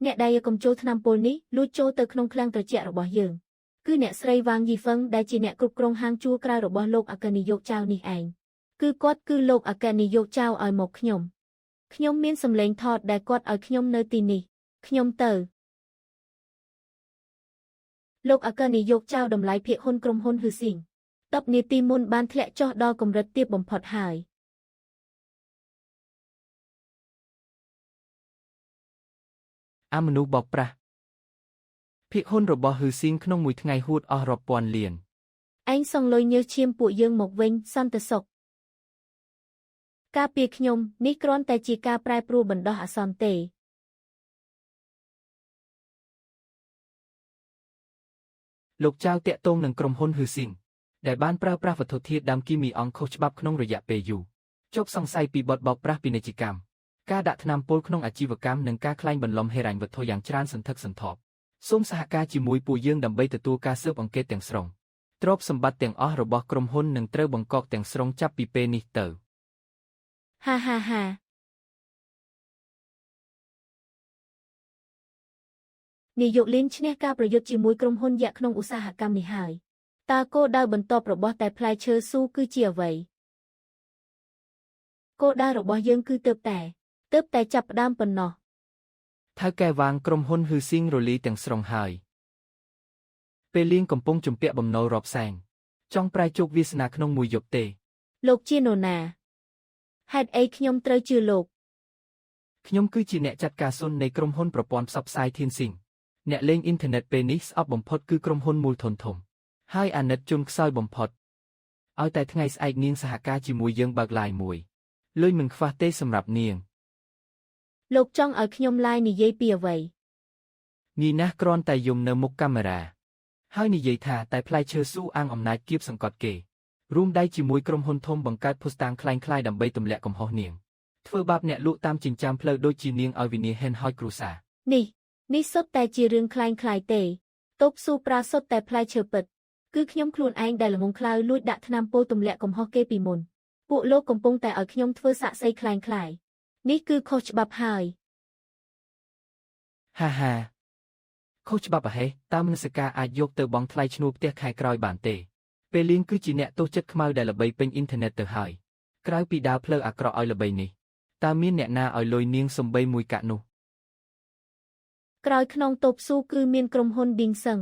[SPEAKER 2] អ្នកដែលកំចូលថ្នាំពុលនេះលួចចូលទៅក្នុងឃ្លាំងត្រជាក់របស់យើងគឺអ្នកស្រីវ៉ាងយីហ្វឹងដែលជាអ្នកគ្រប់គ្រងហាងជួលក្រៅរបស់លោកអគ្គនាយកចៅនេះឯងគឺគាត់គឺលោកអគ្គនាយកចៅឲ្យមកខ្ញុំមានសម្លេងថតដែលគាត់ឲ្យខ្ញុំនៅទីនេះខ្ញុំទៅលោកអគ្គនាយកចៅតម្លៃភាគហ៊ុនក្រុមហ៊ុនហ៊ឺស៊ីង 10 នាទីមុនបានធ្លាក់ចុះដល់កម្រិតទាបបំផុតហើយអាមនុស្សបោកប្រាស់ភាគហ៊ុនរបស់ហ៊ឺស៊ីងក្នុងមួយថ្ងៃហួតអស់រាប់ពាន់លានឯងសងលុយញើសឈាមពួកយើងមកវិញសន្តិសុខការពារខ្ញុំនេះគ្រាន់តែជាការប្រែប្រួលបណ្ដោះអាសន្នទេលោកចៅតាក់ទងនឹងក្រុមហ៊ុនហ៊ឺស៊ីង ដែលបានប្រើប្រាស់វត្ថុធាតុដើមគីមីអង្គខុសច្បាប់ក្នុងរយៈពេលយូរជប់សង្ស័យពីបទបោកប្រាស់ពាណិជ្ជកម្មការដាក់ថ្នាំពុលក្នុងអាជីវកម្មនិងការក្លែងបន្លំហិរញ្ញវត្ថុយ៉ាងច្រើនសន្ធឹកសន្ធាប់សូមសហការជាមួយពួកយើងដើម្បីទទួលការស៊ើបអង្កេតទាំងស្រុងទ្រព្យសម្បត្តិទាំងអស់របស់ក្រុមហ៊ុននឹងត្រូវបង្កកទាំងស្រុងចាប់ពីពេលនេះទៅហានាយកលីនឈ្នះការប្រយុទ្ធជាមួយក្រុមហ៊ុនយក្សក្នុងឧស្សាហកម្មនេះហើយ តើគោលដៅបន្ទាប់របស់តែផ្លែឈើស៊ូគឺជាអ្វីគោលដៅរបស់យើងគឺទើបតែចាប់ផ្ដើមប៉ុណ្ណោះថៅកែវ៉ាងក្រុមហ៊ុនហ៊ឺស៊ីងរលីទាំងស្រុងហើយពេលលៀងកំពុងជំពាក់បំណុលរាប់សែនចង់ប្រែជោគវាសនាក្នុងមួយយប់ទេលោកជានរណាហេតុអីខ្ញុំត្រូវជឿលោកខ្ញុំគឺជាអ្នកចាត់ការស៊ុននៃក្រុមហ៊ុនប្រព័ន្ធផ្សព្វផ្សាយធានស៊ីងអ្នកលេងអ៊ីនធឺណិតពេលនេះស្អប់បំផុតគឺក្រុមហ៊ុនមូលធនធំ ហើយអាណិតជន់ខ្សោយបំផុតឲ្យតែថ្ងៃស្អែកនាងសហការជាមួយយើងបើកឡាយមួយលុយមិនខ្វះទេសម្រាប់នាងលោកចង់ឲ្យខ្ញុំឡាយនិយាយពីអ្វីងាយណាស់គ្រាន់តែយំនៅមុខកាមេរ៉ាហើយនិយាយថាតែផ្លែឈើស៊ូអាងអំណាចគៀបសង្កត់គេរួមដៃជាមួយក្រុមហ៊ុនធំបង្កើតភស្តុតាងคล้ายៗដើម្បីទម្លាក់កំហុសនាងធ្វើបាបអ្នកលក់តាមចិញ្ចើមផ្លូវដូចជានាងឲ្យវិនាហិនហើយគ្រួសារនេះសុទ្ធតែជារឿងคล้ายៗទេតបស៊ូប្រាសុទ្ធតែផ្លែឈើពិត គឺខ្ញុំខ្លួនឯងដែលល្ងងខ្លៅលួចដាក់ថ្នាំពុលទម្លាក់កំហុសគេពីមុនពួកលោកកំពុងតែឲ្យខ្ញុំធ្វើសាក់សីคล้ายនេះគឺខុសច្បាប់ហើយហាខុសច្បាប់អ្ហេតើមនសិការអាចយកទៅបង់ថ្លៃឈ្នួលផ្ទះខែក្រោយបានទេពេលលៀងគឺជាអ្នកទោសចិត្តខ្មៅដែលល្បីពេញអ៊ីនធឺណិតទៅហើយក្រៅពីដើរផ្លូវអាក្រក់ឲ្យល្បីនេះតើមានអ្នកណាឲ្យលុយនាងសំបីមួយកាក់នោះក្រោយក្នុងតូបស៊ូគឺមានក្រុមហ៊ុនឌីងសឹង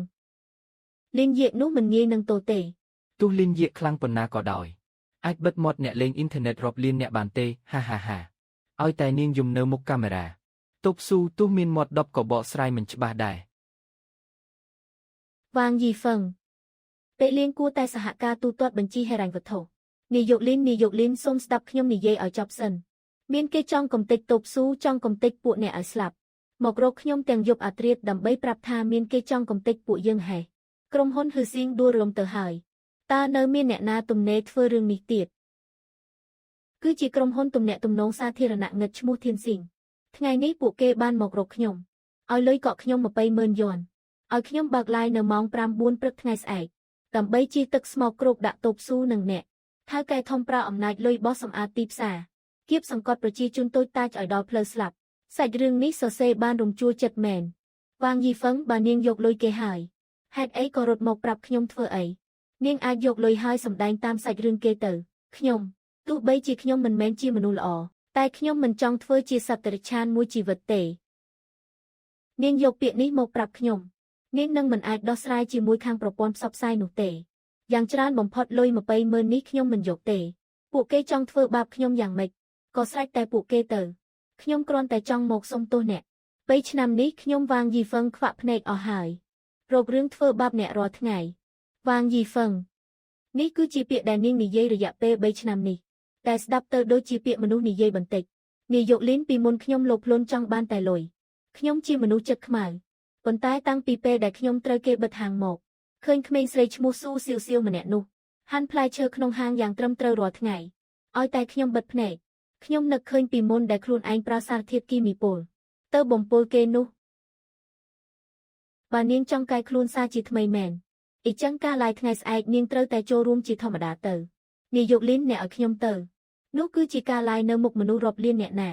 [SPEAKER 2] លីនយាកនោះមិនងាយនឹងទោសទេទោះលីនយាកខ្លាំងប៉ុណ្ណាក៏ដោយអាចបិទមាត់អ្នកលេងអ៊ីនធឺណិតរាប់លានអ្នកបានទេហាឲ្យតែនាងយំនៅមុខកាមេរ៉ាតូបស៊ូទោះមានមាត់ដប់ក៏បកស្រាយមិនច្បាស់ដែរ
[SPEAKER 1] វ៉ាងយីហ្វឹងពេលលៀងគួរតែសហការទូទាត់បញ្ជីហិរញ្ញវត្ថុនាយកលីនសូមស្ដាប់ខ្ញុំនិយាយឲ្យចប់សិនមានគេចង់កំទេចតូបស៊ូចង់កំទេចពួកអ្នកឲ្យស្លាប់មករកខ្ញុំទាំងយប់អាត្រៀតដើម្បីប្រាប់ថាមានគេចង់កំទេចពួកយើងហេក្រុមហ៊ុនហ៊ឺស៊ីងដួលរំទៅហើយតើនៅមានអ្នកណាទំនេរធ្វើរឿងនេះទៀតគឺជាក្រុមហ៊ុនទំនាក់ទំនងសាធារណៈងឹតឈ្មោះធានស៊ីងថ្ងៃនេះពួកគេបានមករកខ្ញុំឲ្យលុយកក់ខ្ញុំ20,000 យ៉នឲ្យខ្ញុំបើកឡាយនៅម៉ោង 9 ព្រឹកថ្ងៃស្អែកដើម្បីជិះទឹកស្មោកគ្រោកដាក់តូបស៊ូនឹងអ្នកថៅកែធំប្រើអំណាចលុយបោះសម្អាតទីផ្សារគៀបសង្កត់ប្រជាជនតូចតាចឲ្យដល់ផ្លូវស្លាប់សាច់រឿងនេះសរសេរបានរំជួលចិត្តមែនវ៉ាងយីហ្វឹងបើនាងយកលុយគេហើយហេតុអីក៏រត់មកប្រាប់ខ្ញុំធ្វើអីនាងអាចយកលុយហើយសម្ដែងតាមសាច់រឿងគេទៅខ្ញុំទោះបីជាខ្ញុំមិនមែនជាមនុស្សល្អតែខ្ញុំមិនចង់ធ្វើជាសត្វតិរច្ឆានមួយជីវិតទេនាងយកពាក្យនេះមកប្រាប់ខ្ញុំនាងនឹងមិនអាចដោះស្រាយជាមួយខាងប្រព័ន្ធផ្សព្វផ្សាយនោះទេយ៉ាងច្រើនបំផុតលុយ20,000នេះខ្ញុំមិនយកទេពួកគេចង់ធ្វើបាបខ្ញុំយ៉ាងម៉េចក៏ស្រេចតែពួកគេទៅខ្ញុំគ្រាន់តែចង់មកសុំទោសអ្នកពេលឆ្នាំនេះខ្ញុំវ៉ាងយីហ្វឹងខ្វាក់ភ្នែកអស់ហើយរករឿងធ្វើបាបអ្នករាល់ថ្ងៃវ៉ាងយីហ្វឹងនេះគឺជាពាក្យដែលនាងនិយាយរយៈពេល3ឆ្នាំនេះតែស្ដាប់ទៅដូចជាពាក្យមនុស្សនិយាយបន្តិចនាយកលីនពីមុនខ្ញុំលោភលន់ចង់បានតែលុយខ្ញុំជាមនុស្សចិត្តខ្មៅប៉ុន្តែតាំងពីពេលដែលខ្ញុំត្រូវគេបិទហាងមកឃើញក្មេងស្រីឈ្មោះស៊ូសៀវសៀវម្នាក់នោះហាន់ផ្លែឈើក្នុងហាងយ៉ាងត្រឹមត្រូវរាល់ថ្ងៃឲ្យតែខ្ញុំបិទភ្នែកខ្ញុំនឹកឃើញពីមុនដែលខ្លួនឯងប្រើសារធាតុគីមីពុលទៅបំពុលគេនោះបើនាងចង់កែខ្លួនសារជាថ្មីមែនអ៊ីចឹងការឡាយថ្ងៃស្អែកនាងត្រូវតែចូលរួមជាធម្មតាទៅនាយកលីនអ្នកឲ្យខ្ញុំទៅនោះគឺជាការឡាយនៅមុខមនុស្សរាប់លានអ្នកណា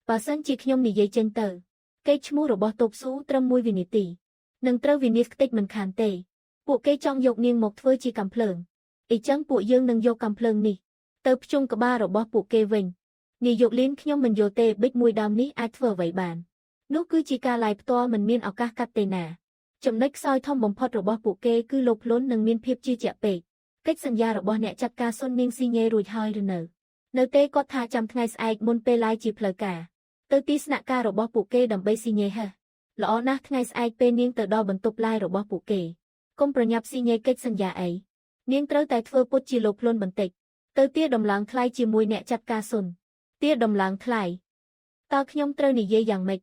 [SPEAKER 1] បើសិនជាខ្ញុំនិយាយចេញទៅកេរ្តិ៍ឈ្មោះរបស់តូបស៊ូត្រឹម1 វិនាទីនឹងត្រូវវិនិច្ឆ័យខ្ទេចមិនខានទេពួកគេចង់យកនាងមកធ្វើជាកាំភ្លើងអ៊ីចឹងពួកយើងនឹងយកកាំភ្លើងនេះទៅភ្ជុំក្បាលរបស់ពួកគេវិញនាយកលីនខ្ញុំមិនយល់ទេប៊ិចមួយដើមនេះអាចធ្វើអ្វីបាននោះគឺជាការឡាយផ្ទាល់មិនមានឱកាសកាត់ទេណាចំណុចខ្សោយធំបំផុតរបស់ពួកគេគឺលោភលន់និងមានភាពជឿជាក់ពេកកិច្ចសន្យារបស់អ្នកចាត់ការសុននាងស៊ីញ៉េរួចហើយឬនៅទេគាត់ថាចាំថ្ងៃស្អែកមុនពេលឡាយជាផ្លូវការទៅទីស្នាក់ការរបស់ពួកគេដើម្បីស៊ីញ៉េហ៎ល្អណាស់ថ្ងៃស្អែកពេលនាងទៅដល់បន្ទប់ឡាយរបស់ពួកគេកុំប្រញាប់ស៊ីញ៉េកិច្ចសន្យាអីនាងត្រូវតែធ្វើពុតជាលោភលន់បន្តិចទៅទាដំឡើងថ្លៃជាមួយអ្នកចាត់ការសុនទាដំឡើងថ្លៃតើខ្ញុំត្រូវនិយាយយ៉ាងម៉េច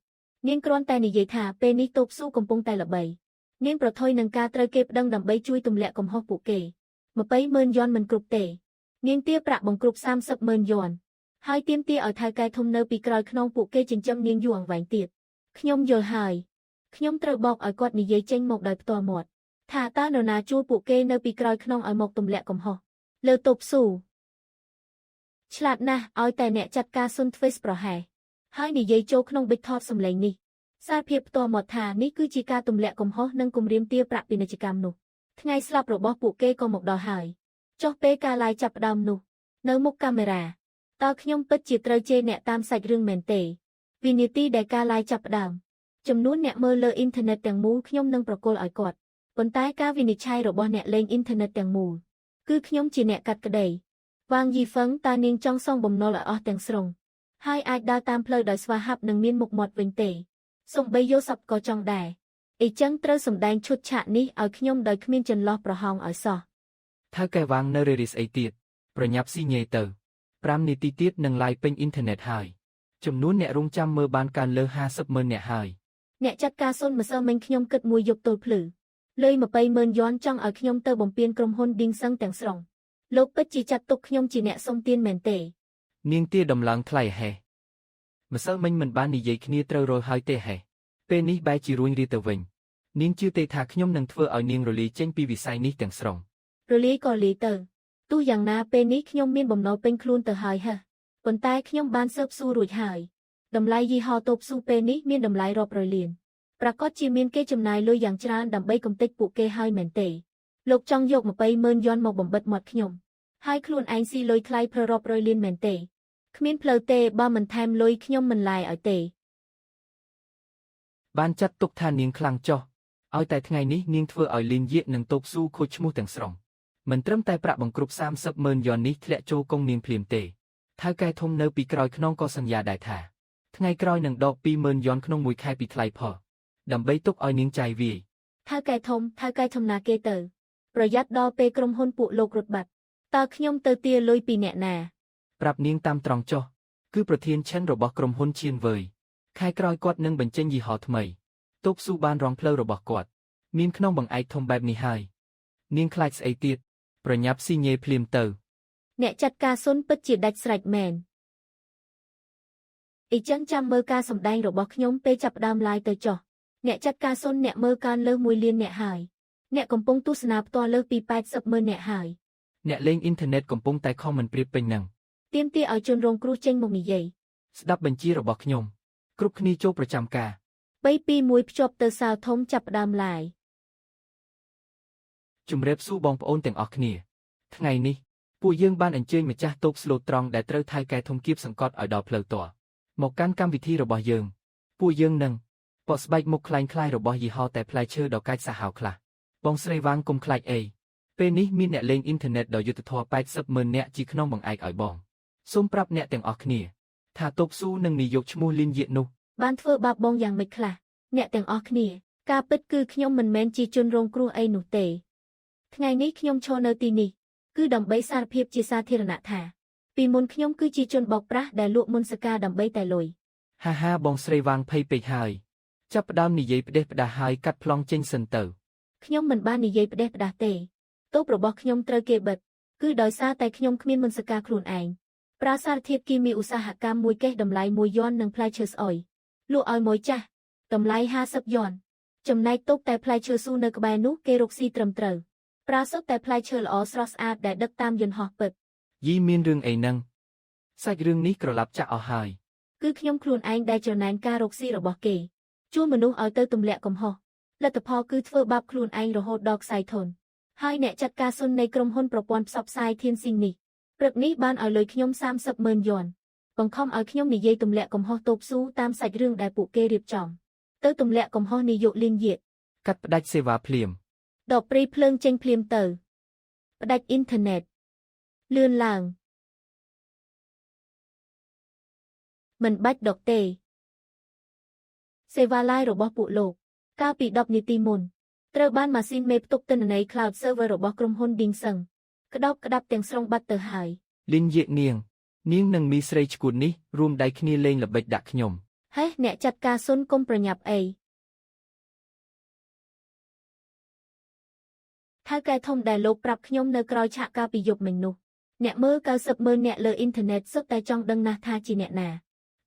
[SPEAKER 1] នាងគ្រាន់តែនិយាយថាពេលនេះតូបស៊ូកំពុងតែល្បីនាងប្រថុយនឹងការត្រូវគេប្តឹងដើម្បីជួយទម្លាក់កំហុសពួកគេ20,000 យ៉នមិនគ្រប់ទេនាងទាប្រាក់បង្គ្រប់30,000 យ៉នហើយទាមទារឲ្យថៅកែធំនៅពីក្រោយខ្នងពួកគេចិញ្ចឹមនាងយូរអង្វែងទៀតខ្ញុំយល់ហើយខ្ញុំត្រូវបោកឲ្យគាត់និយាយចេញមកដោយផ្ទាល់មាត់ថាតើនរណាជួលពួកគេនៅពីក្រោយខ្នងឲ្យមកទម្លាក់កំហុសលើតូបស៊ូឆ្លាតណាស់ឲ្យតែអ្នកចាត់ការសុនធ្វេសប្រហែសហើយនិយាយចូលក្នុងប៊ិចថតសម្លេងនេះសារភាពផ្ទាល់មាត់ថានេះគឺជាការទម្លាក់កំហុសនិងគំរាមទារប្រាក់ពាណិជ្ជកម្មនោះថ្ងៃស្លាប់របស់ពួកគេក៏មកដល់ហើយចុះពេលការឡាយចាប់ផ្ដើមនោះនៅមុខកាមេរ៉ាតើខ្ញុំពិតជាត្រូវជេរអ្នកតាមសាច់រឿងមែនទេវិនាទីដែលការឡាយចាប់ផ្ដើមចំនួនអ្នកមើលលើអ៊ីនធឺណិតទាំងមូលខ្ញុំនឹងប្រគល់ឲ្យគាត់ប៉ុន្តែការវិនិច្ឆ័យរបស់អ្នកលេងអ៊ីនធឺណិតទាំងមូលគឺខ្ញុំជាអ្នកកាត់ក្តីវ៉ាងយីហ្វឹងតើនាងចង់សងបំណុលឲ្យអស់ទាំងស្រុងហើយអាចដើរតាមផ្លូវដោយស្វាហាប់និងមានមុខមាត់វិញទេសូម្បីយល់សប្តិក៏ចង់ដែរអីចឹងត្រូវសម្ដែងឈុតឆាកនេះឲ្យខ្ញុំដោយគ្មានចន្លោះប្រហោងឲ្យសោះ
[SPEAKER 2] ថៅកែវ៉ាងនៅរេរីស្អីទៀតប្រញាប់ស៊ីញ៉េទៅ5 នាទីទៀតនឹងឡាយពេញអ៊ីនធឺណិតហើយចំនួនអ្នករងចាំមើលបានកើនលើ50,000 នាក់ហើយ
[SPEAKER 1] អ្នកចាត់ការសុនម្សិលមិញខ្ញុំគិតមួយយប់ទល់ភ្លឺលុយ20,000 យ៉នចង់ឲ្យខ្ញុំទៅបំពេញក្រុមហ៊ុនឌីងសឹងទាំងស្រុងលោកពិតជាចាត់ទុកខ្ញុំជាអ្នកសុំទានមែនទេ
[SPEAKER 2] នាងទាដំឡើងថ្លៃហេម្សិលមិញមិនបាននិយាយគ្នាត្រូវរលហើយទេហេពេលនេះបែរជារួញរាទៅវិញនាងជឿទេថាខ្ញុំនឹងធ្វើឲ្យនាងរលាយចេញពីវិស័យនេះទាំងស្រុង
[SPEAKER 1] រលាយក៏លាយទៅទោះយ៉ាងណាពេលនេះខ្ញុំមានបំណុលពេញខ្លួនទៅហើយហ៎ប៉ុន្តែខ្ញុំបានស៊ើបសួររួចហើយតម្លៃយីហោតូបស៊ូពេលនេះមានតម្លៃរាប់រយលានប្រកាសជាមានគេចំណាយលុយយ៉ាងច្រើនដើម្បីកំទេចពួកគេហើយមែនទេលោកចង់យក20,000 យ៉នមកបំបិទមាត់ខ្ញុំហើយខ្លួនឯងស៊ីលុយថ្លៃប្រើរាប់រយលានមែនទេគ្មានផ្លូវទេបើមិនថែមលុយខ្ញុំមិនឡាយឲ្យទេ
[SPEAKER 2] បានចាត់ទុកថានាងខ្លាំងចុះឲ្យតែថ្ងៃនេះនាងធ្វើឲ្យលីនយាកនិងតូបស៊ូខូចឈ្មោះទាំងស្រុងមិនត្រឹមតែប្រាក់បង្គ្រប់30,000 យ៉ននេះធ្លាក់ចូលកងនាងភ្លាមទេថៅកែធំនៅពីក្រោយខ្នងក៏សន្យាដែរថាថ្ងៃក្រោយនឹងដក20,000 យ៉នក្នុងមួយខែពីថ្លៃផលដើម្បីទុកឲ្យនាងចាយវាយ
[SPEAKER 1] ថាកែធំថាកែធំណាគេទៅប្រយ័ត្នដល់ពេលក្រុមហ៊ុនពួកលោករត់បាត់តើខ្ញុំទៅទាលុយពីអ្នកណា
[SPEAKER 2] ប្រាប់នាងតាមត្រង់ចុះគឺប្រធានឈិនរបស់ក្រុមហ៊ុនឈៀនវើយខែក្រោយគាត់នឹងបញ្ចេញយីហោថ្មីតូបស៊ូបានរងផ្លូវរបស់គាត់មានក្នុងបង្អែកធំបែបនេះហើយនាងខ្លាចស្អីទៀតប្រញាប់ស៊ីញេភ្លាមទៅ
[SPEAKER 1] អ្នកចាត់ការសុនពិតជាដាច់ស្រេចមែនអីចឹងចាំមើលការសម្ដែងរបស់ខ្ញុំពេលចាប់ផ្ដើមឡាយទៅចុះអ្នកចាត់ការសុនអ្នកមើលការលើស1លានអ្នកហើយអ្នកកំពុងទស្សនាផ្ទាល់លើសពី80,000អ្នកហើយ
[SPEAKER 2] អ្នកលេងអ៊ីនធឺណិតកំពុងតែខមមិនប្រៀបពេញនឹង
[SPEAKER 1] ទាមទារឲ្យជនរងគ្រោះចេញមកនិយាយ
[SPEAKER 2] ស្ដាប់បញ្ជារបស់ខ្ញុំគ្រប់គ្នាចូលប្រចាំការ
[SPEAKER 1] 3 2 1ភ្ជាប់ទៅសាលធំចាប់ផ្ដើមឡាយ
[SPEAKER 2] ជំរាបសួរបងប្អូនទាំងអស់គ្នាថ្ងៃនេះពួកយើងបានអញ្ជើញម្ចាស់តូបស្លូត្រង់ដែលត្រូវថៃកែធំគៀបសង្កត់ឲ្យដល់ផ្លូវតរមកកាន់កម្មវិធីរបស់យើងពួកយើងនឹងបកស្បែកមុខคล้ายៗរបស់យីហោតែផ្លែឈើដ៏កាចសាហាវខ្លះបងស្រីវ៉ាងកុំខ្លាចអីពេលនេះមានអ្នកលេងអ៊ីនធឺណិតដ៏យុត្តិធម៌80,000នាក់ជាក្នុងបង្អែកឲ្យបងសូមប្រាប់អ្នកទាំងអស់គ្នាថាតូបស៊ូនឹងនិយកឈ្មោះលីនយៀកនោះ
[SPEAKER 1] បានធ្វើបាបបងយ៉ាងម៉េចខ្លះអ្នកទាំងអស់គ្នាការពិតគឺខ្ញុំមិនមែនជាជនរងគ្រោះអីនោះទេថ្ងៃនេះខ្ញុំឈរនៅទីនេះគឺដើម្បីសារភាពជាសាធារណៈថាពីមុនខ្ញុំគឺជាជនបោកប្រាស់ដែលលក់មុនសការដើម្បីតែលុយ
[SPEAKER 2] ហាហាបងស្រីវ៉ាងភ័យពេកហើយចាប់ផ្ដើមនិយាយផ្ដេសផ្ដាសហើយកាត់ប្លង់ចេញសិនទៅ
[SPEAKER 1] ខ្ញុំមិនបាននិយាយផ្ដេសផ្ដាសទេតូបរបស់ខ្ញុំត្រូវគេបិទគឺដោយសារតែខ្ញុំគ្មានមុនសការខ្លួនឯងប្រើសារធាតុគីមីឧស្សាហកម្មមួយកេះតម្លៃ1យន់និងផ្លែឈើស្អុយលក់ឲ្យមួយចាស់តម្លៃ50យន់ចំណែកតូបតែផ្លែឈើស៊ូនៅក្បែរនោះគេរកស៊ីត្រឹមត្រូវប្រើសុទ្ធតែផ្លែឈើល្អស្រស់ស្អាតដែលដឹកតាមយន្តហោះពិត
[SPEAKER 2] យីមានរឿងអីហ្នឹងសាច់រឿងនេះក្រឡាប់ចាក់អស់ហើយ
[SPEAKER 1] គឺខ្ញុំខ្លួនឯងដែលច្រណែនការរកស៊ីរបស់គេជួលមនុស្សឲ្យទៅទម្លាក់កំហុសលទ្ធផលគឺធ្វើបាបខ្លួនឯងរហូតដល់ខ្សែធនហើយអ្នកចាត់ការសុននៃក្រុមហ៊ុនប្រព័ន្ធផ្សព្វផ្សាយធានស៊ីងនេះព្រឹកនេះបានឲ្យលុយខ្ញុំ30,000យន់បង្ខំឲ្យខ្ញុំនិយាយទម្លាក់កំហុសតូបស៊ូតាមសាច់រឿងដែលពួកគេរៀបចំទៅទម្លាក់កំហុសនាយកលីនយៀត
[SPEAKER 2] កាត់ផ្ដាច់សេវាភ្លាម
[SPEAKER 1] ដកព្រីភ្លើងចេញភ្លាមទៅផ្ដាច់អ៊ីនធឺណិតលឿនឡើងមិនបាច់ដកទេសេវាឡាយរបស់ពួកលោកកាលពី10នាទីមុនត្រូវបានម៉ាស៊ីនមេផ្ទុកទិន្នន័យ Cloud Server របស់ក្រុមហ៊ុន Ding Seng ក្តោបក្តាប់ទាំងស្រុងបាត់ទៅហើយ
[SPEAKER 2] លីនយៀកនាងនិងមីស្រីឈួតនេះរួមដៃគ្នាលេងល្បិចដាក់ខ្ញុំ
[SPEAKER 1] ហេះអ្នកចាត់ការសុនកុំប្រញាប់អីថៅកែធំដែលលោកប្រាប់ខ្ញុំនៅក្រោយឆាកកាលពីយប់មិញនោះអ្នកមើល90,000អ្នកលើអ៊ីនធឺណិតសុទ្ធតែចង់ដឹងណាស់ថាជាអ្នកណា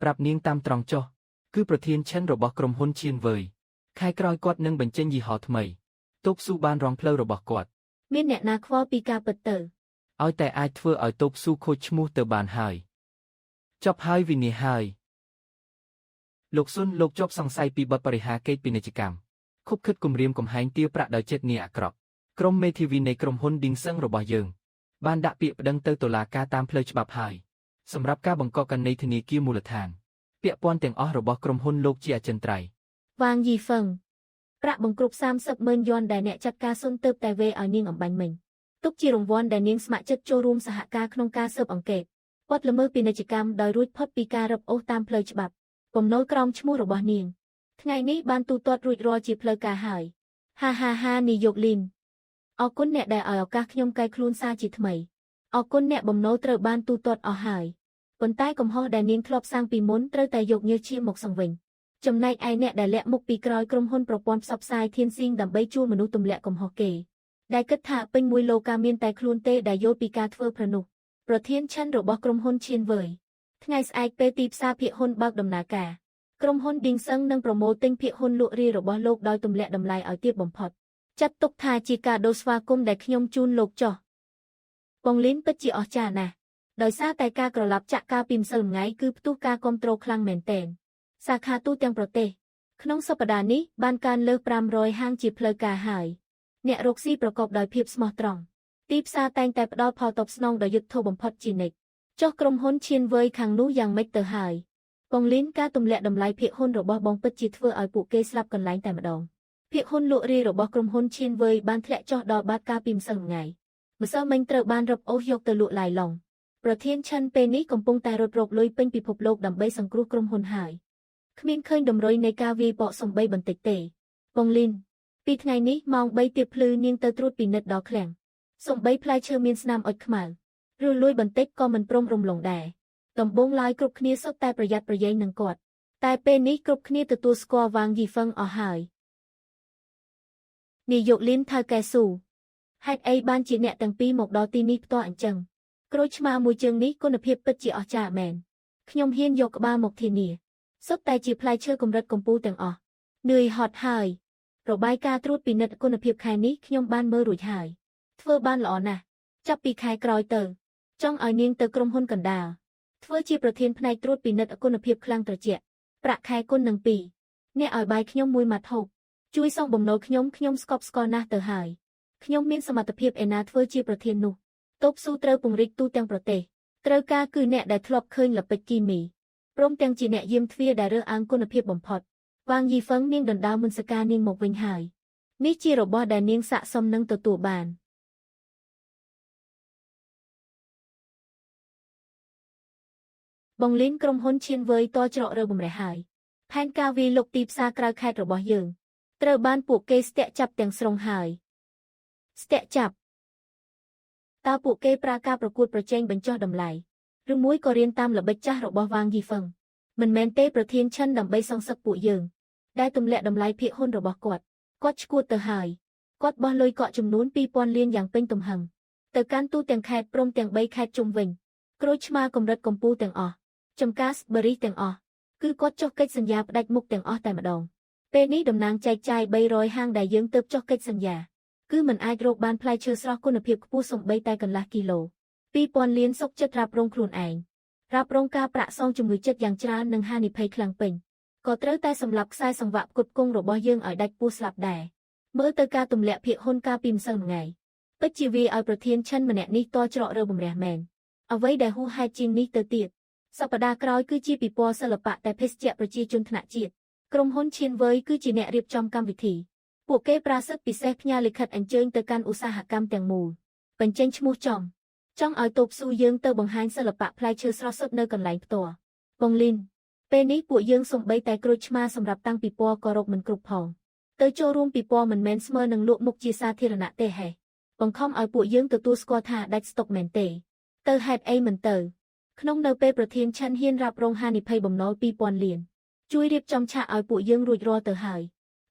[SPEAKER 2] ប្រាប់នាងតាមត្រង់ចុះគឺប្រធានឈិនរបស់ក្រុមហ៊ុនឈៀនវើយខែក្រោយគាត់នឹងបញ្ចេញយីហោថ្មីតូបស៊ូបានរងផ្លូវរបស់គាត់
[SPEAKER 1] មានអ្នកណាខ្វល់ពីការពិតទៅ
[SPEAKER 2] ឲ្យតែអាចធ្វើឲ្យតូបស៊ូខូចឈ្មោះទៅបានហើយចប់ហើយវិនិច្ឆ័យហើយលោកស៊ុនលោកជាប់សង្ស័យពីបទបរិហាកេតពាណិជ្ជកម្មខុបខិតគំរាមកំហែងទារប្រាក់ដោយចិត្តនាអាក្រក់ក្រុមមេធាវីនៃក្រុមហ៊ុន Ding Seng របស់យើងបានដាក់ពាក្យប្តឹងទៅតុលាការតាមផ្លូវច្បាប់ហើយសម្រាប់ការបង្កកករណីធនាគារមូលដ្ឋានពាក់ព័ន្ធទាំងអស់របស់ក្រុមហ៊ុនលោកជាអចិន្ត្រៃយ៍
[SPEAKER 1] វ៉ាងយីហ្វឹងប្រាក់បង្គ្រប់30,000យន់ដែលអ្នកចាត់ការសុនទៅតែវេឲ្យនាងអំបញ្ញមិញទុកជារង្វាន់ដែលនាងស្ម័គ្រចិត្តចូលរួមសហការក្នុងការស៊ើបអង្កេតបទល្មើសពាណិជ្ជកម្មដោយរួចផុតពីការរឹបអូសតាមផ្លូវច្បាប់ពំណូលក្រោមឈ្មោះរបស់នាងថ្ងៃនេះបានទូទាត់រួចរាល់ជាផ្លូវការហើយហានាយកលីនអរគុណអ្នកដែលឲ្យឱកាសខ្ញុំកែខ្លួនសារជាថ្មីអរគុណអ្នកបំណុលត្រូវបានទូទាត់អស់ហើយប៉ុន្តែកំហុសដែលនាងធ្លាប់សាងពីមុនត្រូវតែយកញើសឈាមមកសង្វិញចំណែកឯអ្នកដែលលាក់មុខពីក្រោយក្រុមហ៊ុនប្រព័ន្ធផ្សព្វផ្សាយធានស៊ីងដើម្បីជួលមនុស្សទម្លាក់កំហុសគេដែលគិតថាពេញមួយលោកាមានតែខ្លួនទេដែលយល់ពីការធ្វើប្រនោះប្រធានឈិនរបស់ក្រុមហ៊ុនឈៀនវើយថ្ងៃស្អែកពេលទីផ្សារភាគហ៊ុនបើកដំណើរការក្រុមហ៊ុន Ding Seng នឹងប្រមូលទិញភាគហ៊ុនលក់រាយរបស់លោកដោយទម្លាក់តម្លៃឲ្យទាបបំផុតចាត់ទុកថាជាការដូរស្វាគមន៍ដែលខ្ញុំជូនលោកចោះបងលីនពិតជាអស្ចារ្យណាស់ដោយសារតែការក្រឡាប់ចាក់ការពីម្សិលមិញគឺផ្ទុះការគ្រប់គ្រងខ្លាំងមែនទែនសាខាទូទាំងប្រទេសក្នុងសប្តាហ៍នេះបានកើនលើស500ហាងជាផ្លូវការហើយអ្នករកស៊ីប្រកបដោយភាពស្មោះត្រង់ទីផ្សារតែងតែផ្ដល់ផលតបស្នងដ៏យុត្តិធម៌បំផុតជានិច្ចចុះក្រុមហ៊ុនឈៀនវើយខាងនោះយ៉ាងម៉េចទៅហើយបងលីនការទម្លាក់តម្លៃភាគហ៊ុនរបស់បងពិតជាធ្វើឲ្យពួកគេស្លាប់កន្លែងតែម្ដងភាគហ៊ុនលក់រាយរបស់ក្រុមហ៊ុនឈៀនវើយបានធ្លាក់ចុះដល់បាតកាលពីម្សិលមិញម្សិលមិញត្រូវបានរឹបអូសយកទៅលក់ឡាយឡុងប្រធានឈិនពេលនេះកំពុងតែរត់រកលុយពេញពិភពលោកដើម្បីសង្គ្រោះក្រុមហ៊ុនហើយគ្មានឃើញតម្រុយនៃការវាយបកសំបីបន្តិចទេបងលីន ពីថ្ងៃនេះម៉ោង3ទៀបភ្លឺនាងទៅត្រួតពិនិត្យដល់ឃ្លាំងសំបីផ្លែឈើមានស្នាមអុចខ្មៅឬលួយបន្តិចក៏មិនព្រមរំលងដែរដំបូងឡើយគ្រប់គ្នាសុទ្ធតែប្រយ័ត្នប្រយែងនឹងគាត់តែពេលនេះគ្រប់គ្នាទទួលស្គាល់វ៉ាងយីហ្វឹងអស់ហើយនាយកលីនថៅកែស៊ូហេតុអីបានជាអ្នកទាំងពីរមកដល់ទីនេះផ្ទាល់អញ្ចឹងក្រូចឆ្មាមួយជើងនេះគុណភាពពិតជាអស្ចារ្យមែនខ្ញុំហ៊ានយកក្បាលមកធានាសុទ្ធតែជាផ្លែឈើកម្រិតកំពូលទាំងអស់នឿយហត់ហើយរបាយការណ៍ត្រួតពិនិត្យគុណភាពខែនេះខ្ញុំបានមើលរួចហើយធ្វើបានល្អណាស់ចាប់ពីខែក្រោយទៅចង់ឲ្យនាងទៅក្រុមហ៊ុនកណ្ដាលធ្វើជាប្រធានផ្នែកត្រួតពិនិត្យគុណភាពខ្លាំងត្រជាក់ប្រាក់ខែគុណនឹង2អ្នកឲ្យបាយខ្ញុំមួយម៉ាត់ហូបជួយសងបំណុលខ្ញុំស្កប់ស្កល់ណាស់ទៅហើយខ្ញុំមានសមត្ថភាពឯណាធ្វើជាប្រធាននោះតូបស៊ូត្រូវពង្រីកទូទាំងប្រទេសត្រូវការគឺអ្នកដែលធ្លាប់ឃើញល្បិចគីមីព្រមទាំងជាអ្នកយាមទ្វារដែលរើសអើងគុណភាពបំផុតវ៉ាងយីហ្វឹងនាងដណ្ដើមមុនសការនាងមកវិញហើយនេះជារបស់ដែលនាងស័ក្តិសមនឹងទទួលបានបងលីនក្រុមហ៊ុនឈៀនវើយតច្រករើបំរះហើយផែនការវាយលុកទីផ្សារក្រៅខេត្តរបស់យើងត្រូវបានពួកគេស្ទាក់ចាប់ទាំងស្រុងហើយស្ទាក់ចាប់តើពួកគេប្រើការប្រកួតប្រជែងបញ្ចុះតម្លៃឬមួយក៏រៀនតាមល្បិចចាស់របស់វ៉ាងយីហ្វឹងមិនមែនទេប្រធានឈិនដើម្បីសងសឹកពួកយើងដែលទម្លាក់តម្លៃភាគហ៊ុនរបស់គាត់ឈួតទៅហើយគាត់បោះលុយកក់ចំនួន 2000 លានយ៉ាងពេញទំហឹងទៅកាន់ទូទាំងខេត្តព្រមទាំង3ខេត្តជុំវិញក្រូចឆ្មាកម្រិតកំពូលទាំងអស់ចំការស្បឺរីទាំងអស់គឺគាត់ចុះកិច្ចសន្យាផ្ដាច់មុខទាំងអស់តែម្ដងពេលនេះតំណាងចែកចាយ300ហាងដែលយើងទើបចុះកិច្ចសន្យាគឺមិនអាចរកបានផ្លែឈើស្រស់គុណភាពខ្ពស់សូម្បីតែកន្លះគីឡូ 2000 លានសុកចិត្តរ៉ាប់រងខ្លួនឯងរ៉ាប់រងការប្រាក់សងជំងឺចិត្តយ៉ាងច្រើននិងហានិភ័យខ្លាំងពេញក៏ត្រូវតែសម្លាប់ខ្សែសង្វាក់ផ្គត់ផ្គង់របស់យើងឲ្យដាច់ពោះស្លាប់ដែរមើលទៅការទម្លាក់ភាគហ៊ុនការពីម្សិលមិញពិតជាវាឲ្យប្រធានឈិនម្នាក់នេះតច្រករើបំរះមែនអ្វីដែលហួសហេតុជាងនេះទៅទៀតសប្តាហ៍ក្រោយគឺជាពិព័រណ៍សិល្បៈតែភេសជ្ជៈប្រជាជនថ្នាក់ជាតិក្រុមហ៊ុនឈៀនវើយគឺជាអ្នករៀបចំកម្មវិធីពួកគេប្រាសិទ្ធពិសេសផ្ញើលិខិតអញ្ជើញទៅកាន់ឧស្សាហកម្មទាំងមូលបញ្ចេញឈ្មោះចង់ឲ្យតូបស៊ូយើងទៅបង្ហាញសិល្បៈផ្លែឈើស្រស់សុទ្ធនៅកន្លែងផ្ទាល់បងលីនពេលនេះពួកយើងសំបីតែក្រូចឆ្មាសម្រាប់តាំងពិព័រណ៍ក៏រកមិនគ្រប់ផងទៅចូលរួមពិព័រណ៍មិនមែនស្មើនឹងលក់មុខជាសាធារណៈទេហេបង្ខំឲ្យពួកយើងទទួលស្គាល់ថាដាច់ស្តុកមែនទេទៅហេតុអីមិនទៅក្នុងនៅពេលប្រធានឆាន់ហ៊ានរ៉ាប់រងហានិភ័យបំណុល 2000 លានជួយរៀបចំឆាកឲ្យពួកយើងរួចរាល់ទៅហើយ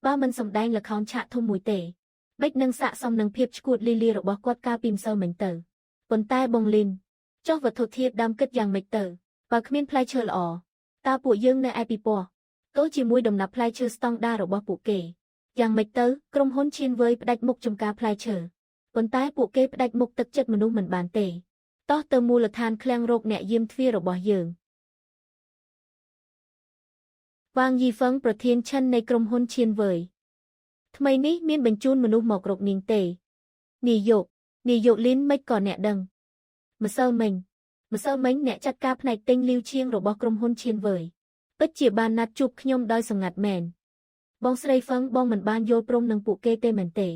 [SPEAKER 1] បើមិនសម្ដែងល្ខោនឆាកធំមួយទេបិចនឹងស័ក្តិសមនឹងភាពឈួតលីលារបស់គាត់កាលពីម្សិលមិញទៅប៉ុន្តែបងលីនចុះវត្ថុធាតុដើមគិតយ៉ាងម៉េចទៅបើគ្មានផ្លែឈើល្អតើពួកយើងនៅឯពិព័រណ៍ទោះជាមួយដំណាប់ផ្លែឈើស្តង់ដាររបស់ពួកគេយ៉ាងម៉េចទៅក្រុមហ៊ុនឈៀនវើយផ្ដាច់មុខចំការផ្លែឈើប៉ុន្តែពួកគេផ្ដាច់មុខទឹកចិត្តមនុស្សមិនបានទេតោះទៅមូលដ្ឋានឃ្លាំងរោគអ្នកយាមទ្វាររបស់យើងវ៉ាងយីហ្វឹងប្រធានឈិននៃក្រុមហ៊ុនឈៀនវើយថ្មីនេះមានបញ្ជូនមនុស្សមករកនាងទេនាយកលីនមិនក៏អ្នកដឹងម្សិលមិញអ្នកចាត់ការផ្នែកទិញលាវឈៀងរបស់ក្រុមហ៊ុនឈៀនវើយពិតជាបានណាត់ជួបខ្ញុំដោយសម្ងាត់មែនបងស្រីហ្វឹងបងមិនបានយល់ព្រមនឹងពួកគេទេមែនទេ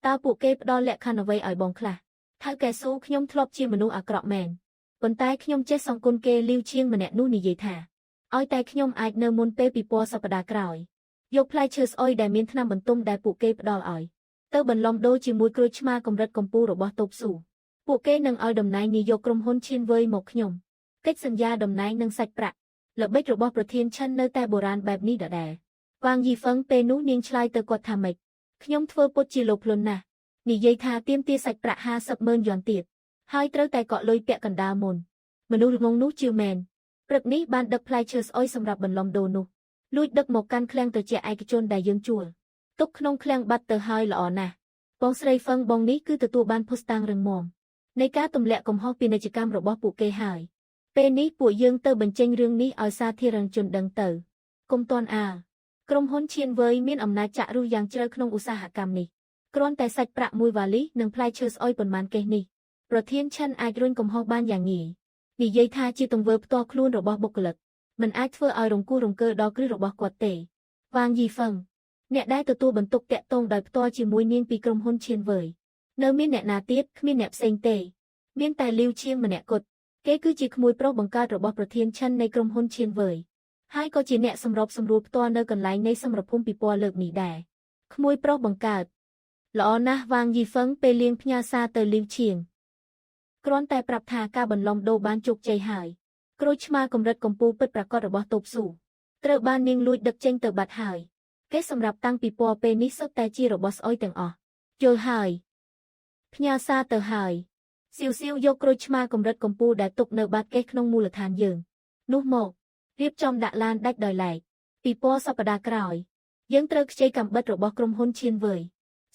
[SPEAKER 1] តើពួកគេផ្ដល់លក្ខខណ្ឌអ្វីឲ្យបងខ្លះថៅកែស៊ូខ្ញុំធ្លាប់ជាមនុស្សអាក្រក់មែនប៉ុន្តែខ្ញុំចេះសងគុណគេលាវឈៀងម្នាក់នោះនិយាយថាឲ្យតែខ្ញុំអាចនៅមុនពេលពិព័រណ៍សប្តាហ៍ក្រោយយកផ្លែឈើស្អុយដែលមានថ្នាំបន្ទុំដែលពួកគេផ្ដល់ឲ្យទៅបន្លំដូរជាមួយក្រូចឆ្មាកម្រិតកំពូលរបស់តូបស៊ូពួកគេនឹងឲ្យតំណែងនាយកក្រុមហ៊ុនឈៀនវើយមកខ្ញុំកិច្ចសន្យាតំណែងនិងសាច់ប្រាក់ល្បិចរបស់ប្រធានឈិននៅតែបុរាណបែបនេះដដែលវ៉ាងយីហ្វឹងពេលនោះនាងឆ្លើយទៅគាត់ថាម៉េចខ្ញុំធ្វើពុតជាលោភលន់ណាស់និយាយថាទាមទារសាច់ប្រាក់ 50,000 យ៉នទៀតហើយត្រូវតែកក់លុយពាក់កណ្ដាលមុនមនុស្សល្ងងនោះជឿមែនព្រឹកនេះបានដឹកផ្លែឈើស្អុយសម្រាប់បន្លំដូរនោះលួចដឹកមកកាន់ឃ្លាំងត្រជាក់ឯកជនដែលយើងជួលទុកក្នុងឃ្លាំងបាត់ទៅហើយល្អណាស់បងស្រីហ្វឹងបងនេះគឺទទួលបានភស្តុតាងរឹងមាំនៃការទម្លាក់កំហុសពាណិជ្ជកម្មរបស់ពួកគេហើយពេលនេះពួកយើងទៅបញ្ចេញរឿងនេះឲ្យសាធារណជនដឹងទៅកុំទាន់ក្រុមហ៊ុនឈៀនវើយមានអំណាចចាក់រុះយ៉ាងជ្រៅក្នុងឧស្សាហកម្មនេះគ្រាន់តែសាច់ប្រាក់មួយវ៉ាលីនិងផ្លែឈើស្អុយប៉ុន្មានកេសនេះប្រធានឈិនអាចរុញកំហុសបានយ៉ាងងាយនិយាយថាជាទង្វើផ្ទាល់ខ្លួនរបស់បុគ្គលិកមិនអាចធ្វើឲ្យរង្គោះរង្គើដល់គ្រឹះរបស់គាត់ទេវ៉ាងយីហ្វឹងអ្នកដែលទទួលបន្ទុកតាក់ទងដោយផ្ទាល់ជាមួយនាងពីក្រុមហ៊ុនឈៀនវើយនៅមានអ្នកណាទៀតគ្មានអ្នកផ្សេងទេមានតែលាវឈៀងម្នាក់គត់គេគឺជាក្មួយប្រុសបង្កើតរបស់ប្រធានឈិននៃក្រុមហ៊ុនឈៀនវើយហើយក៏ជាអ្នកសម្របសម្រួលផ្ទាល់នៅកន្លែងនៃសមរភូមិពិព័រណ៍លើកនេះដែរ ក្មួយប្រុសបង្កើតល្អណាស់វ៉ាងយីហ្វឹងពេលលៀងផ្ញើសារទៅលីវឈៀងគ្រាន់តែប្រាប់ថាការបន្លំដូរបានជោគជ័យហើយក្រូចឆ្មាកម្រិតកម្ពូលពិតប្រាកដរបស់តូបស៊ូត្រូវបាននាងលួចដឹកចេញទៅបាត់ហើយគេសម្រាប់តាំងពីពណ៌ពេលនេះសុទ្ធតែជារបស់ស្អុយទាំងអស់យល់ហើយផ្ញើសារទៅហើយសៀវយកក្រូចឆ្មាកម្រិតកម្ពូលដែលទុកនៅបាតគេក្នុងមូលដ្ឋានយើងនោះមករៀបចំដាក់ឡានដាច់ដោយឡែកពីពណ៌សប្តាហ៍ក្រោយយើងត្រូវខ្ចីកាំបិតរបស់ក្រុមហ៊ុនឈៀនវើយ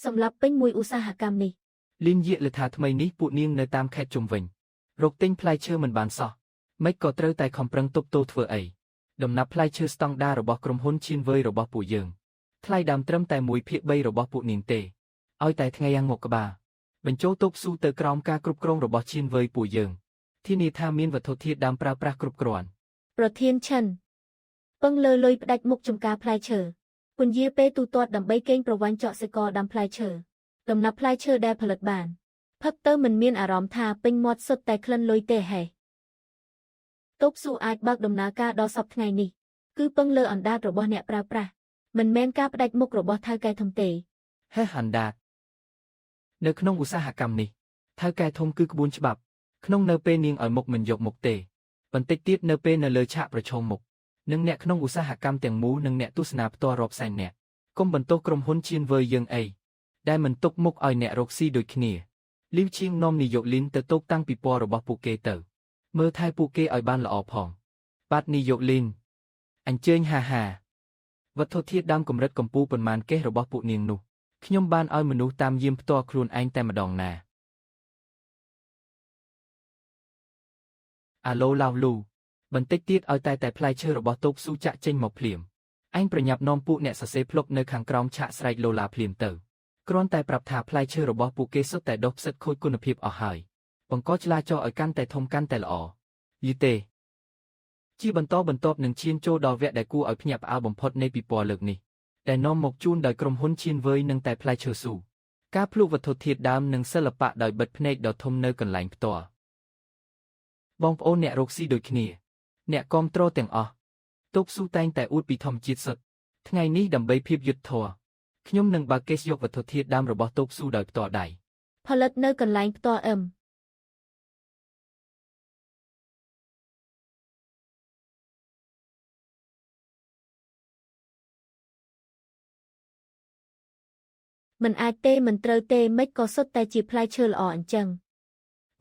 [SPEAKER 1] សម្រាប់ពេញមួយឧស្សាហកម្មនេះ
[SPEAKER 2] លីនយាកលើថាថ្មីនេះពួកនាងនៅតាមខេត្តជុំវិញរកទិញផ្លែឈើមិនបានសោះមិនក៏ត្រូវតែខំប្រឹងទប់ទល់ធ្វើអីដំណាប់ផ្លែឈើស្តង់ដាររបស់ក្រុមហ៊ុនឈៀនវើយរបស់ពួកយើងថ្លៃដើមត្រឹមតែ1/3របស់ពួកនាងទេឲ្យតែថ្ងៃយ៉ាងមកក្បាលបញ្ចូលតូបស៊ូទៅក្រោមការគ្រប់គ្រងរបស់ឈៀនវើយពួកយើងធានាថាមានវត្ថុធាតុដើមប្រើប្រាស់គ្រប់គ្រាន់
[SPEAKER 1] ប្រធានឈិនពឹងលើលុយផ្ដាច់មុខចំការផ្លែឈើពន្យាពេលទូទាត់ដើម្បីកេងប្រវ័ញ្ចកសិករដាំផ្លែឈើដំណាប់ផ្លែឈើដែលផលិតបានផឹកទៅមិនមានអារម្មណ៍ថាពេញមាត់សុទ្ធតែក្លិនលុយទេហេតូបស៊ូអាចបើកដំណើរការដល់សប្តាហ៍ថ្ងៃនេះគឺពឹងលើអណ្ដាតរបស់អ្នកប្រើប្រាស់មិនមែនការផ្ដាច់មុខរបស់ថៅកែធំទេ
[SPEAKER 2] ហេះអណ្ដាតនៅក្នុងឧស្សាហកម្មនេះថៅកែធំគឺក្បួនច្បាប់ក្នុងនៅពេលនាងឲ្យមុខមិនយកមុខទេបន្តិចទៀតនៅពេលនៅលើឆាកប្រឈមមុខនឹងអ្នកក្នុងឧស្សាហកម្មទាំងមូលនិងអ្នកទស្សនាផ្ទាល់រាប់សែននាក់កុំបន្ទោសក្រុមហ៊ុនឈៀនវើយយើងអីដែលមិនទុកមុខឲ្យអ្នករកស៊ីដូចគ្នាលីវឈៀងនាំនាយកលីនទៅតូកតាំងពីពណ៌របស់ពួកគេទៅមើលថែពួកគេឲ្យបានល្អផងបាទនាយកលីនអញ្ជើញហាវត្ថុធាតុដើមកម្រិតកម្ពូលប៉ុន្មានកេសរបស់ពួកនាងនោះខ្ញុំបានឲ្យមនុស្សតាមយាមផ្ទាល់ខ្លួនឯងតែម្ដងណាអាឡូឡាវលូបន្តិចទៀតឲ្យតែផ្លែឈើរបស់តូបស៊ូចាក់ចេញមកភ្លាមឯងប្រញាប់នាំពួកអ្នកសរសេរភ្លុកនៅខាងក្រោមឆាកស្រែកឡូឡាភ្លាមទៅគ្រាន់តែប្រាប់ថាផ្លែឈើរបស់ពួកគេសុទ្ធតែដុះផ្សិតខូចគុណភាពអស់ហើយបង្កចលាចលឲ្យកាន់តែធំកាន់តែល្អយីទេជាបន្តបន្ទាប់នឹងឈានចូលដល់វគ្គដែលគួរឲ្យភ្ញាក់ផ្អើលបំផុតនៃពិព័រណ៍លើកនេះដែលនាំមកជូនដោយក្រុមហ៊ុនឈៀនវើយនិងតែផ្លែឈើស៊ូការភ្លក់វត្ថុធាតុដើមនិងសិល្បៈដោយបិទភ្នែកដ៏ធំនៅកន្លែងផ្ទាល់បងប្អូនអ្នករកស៊ីដូចគ្នាអ្នកគាំទ្រទាំងអស់តូបស៊ូតែងតែអួតពីធម្មជាតិសុទ្ធថ្ងៃនេះដើម្បីភាពយុត្តិធម៌ខ្ញុំនឹងបើកកេសយកវត្ថុធាតុដើមរបស់តូបស៊ូដោយផ្ទាល់ដៃ
[SPEAKER 1] ផលិតនៅកន្លែងផ្ទាល់មិនអាចទេមិនត្រូវទេមិនក៏សុទ្ធតែជាផ្លែឈើល្អអញ្ចឹង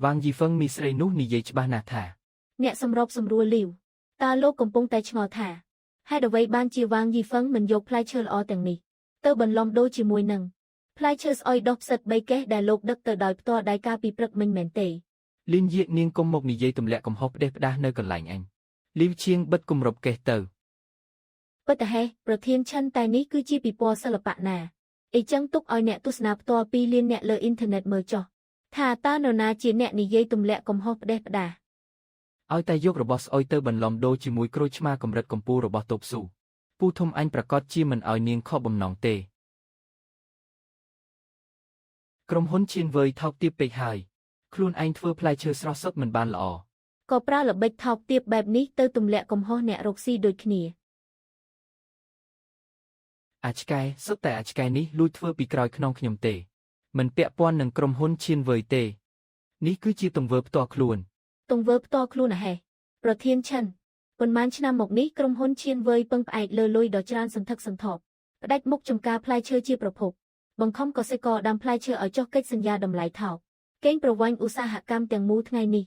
[SPEAKER 2] វ៉ាងយីហ្វឹងមីស្រីនោះនិយាយច្បាស់ណាស់ថា
[SPEAKER 1] អ្នកសម្របសម្រួលលីវតើលោកកំពុងតែឆ្ងល់ថាហេតុអ្វីបានជាវ៉ាងយីហ្វឹងមិនយកផ្លែឈើល្អទាំងនេះទៅបន្លំដូរជាមួយនឹងផ្លែឈើស្អុយដុះផ្សិត3កេសដែលលោកដឹកទៅដោយផ្ទាល់ដៃកាលពីព្រឹកមិញមែនទេ
[SPEAKER 2] លីនយាកនាងកុំមកនិយាយទម្លាក់កំហុសផ្ដេសផ្ដាសនៅកន្លែងអញលីវឈៀងបិទគម្របកេសទៅ
[SPEAKER 1] ពិតតែហេប្រធានឈិនតែនេះគឺជាពិព័រណ៍សិល្បៈណាអីចឹងទុកឲ្យអ្នកទស្សនាផ្ទាល់2លានអ្នកលើអ៊ីនធឺណិតមើលចុះថាតើនរណាជាអ្នកនិយាយទម្លាក់កំហុសផ្ដេសផ្ដាស
[SPEAKER 2] ឲ្យតែយករបស់ស្អុយទៅបន្លំដូរជាមួយក្រូចឆ្មាកម្រិតកម្ពូលរបស់តូបស៊ូពូធំអញប្រកាសជាមិនឲ្យនាងខកបំណងទេក្រុមហ៊ុនឈៀនវើយថោកទាបពេកហើយខ្លួនឯងធ្វើផ្លែឈើស្រស់សុទ្ធមិនបានល្អ
[SPEAKER 1] ក៏ប្រើល្បិចថោកទាបបែបនេះទៅទម្លាក់កំហុសអ្នករកស៊ីដូចគ្នា
[SPEAKER 2] អាឆ្កែសុទ្ធតែអាឆ្កែនេះលួចធ្វើពីក្រោយខ្នងខ្ញុំទេមិនពាក់ព័ន្ធនឹងក្រុមហ៊ុនឈៀនវើយទេនេះគឺជាទង្វើផ្ទាល់ខ្លួន
[SPEAKER 1] ទង្វើផ្ទាល់ខ្លួនហេប្រធានឈិនប៉ុន្មានឆ្នាំមកនេះក្រុមហ៊ុនឈៀនវើយពឹងផ្អែកលើលុយដ៏ច្រើនសន្ធឹកសន្ធាប់ផ្ដាច់មុខចំការផ្លែឈើជាប្រភពបង្ខំកសិករដាំផ្លែឈើឲ្យចុះកិច្ចសន្យាតម្លៃថោកកេងប្រវ័ញ្ចឧស្សាហកម្មទាំងមូលថ្ងៃនេះ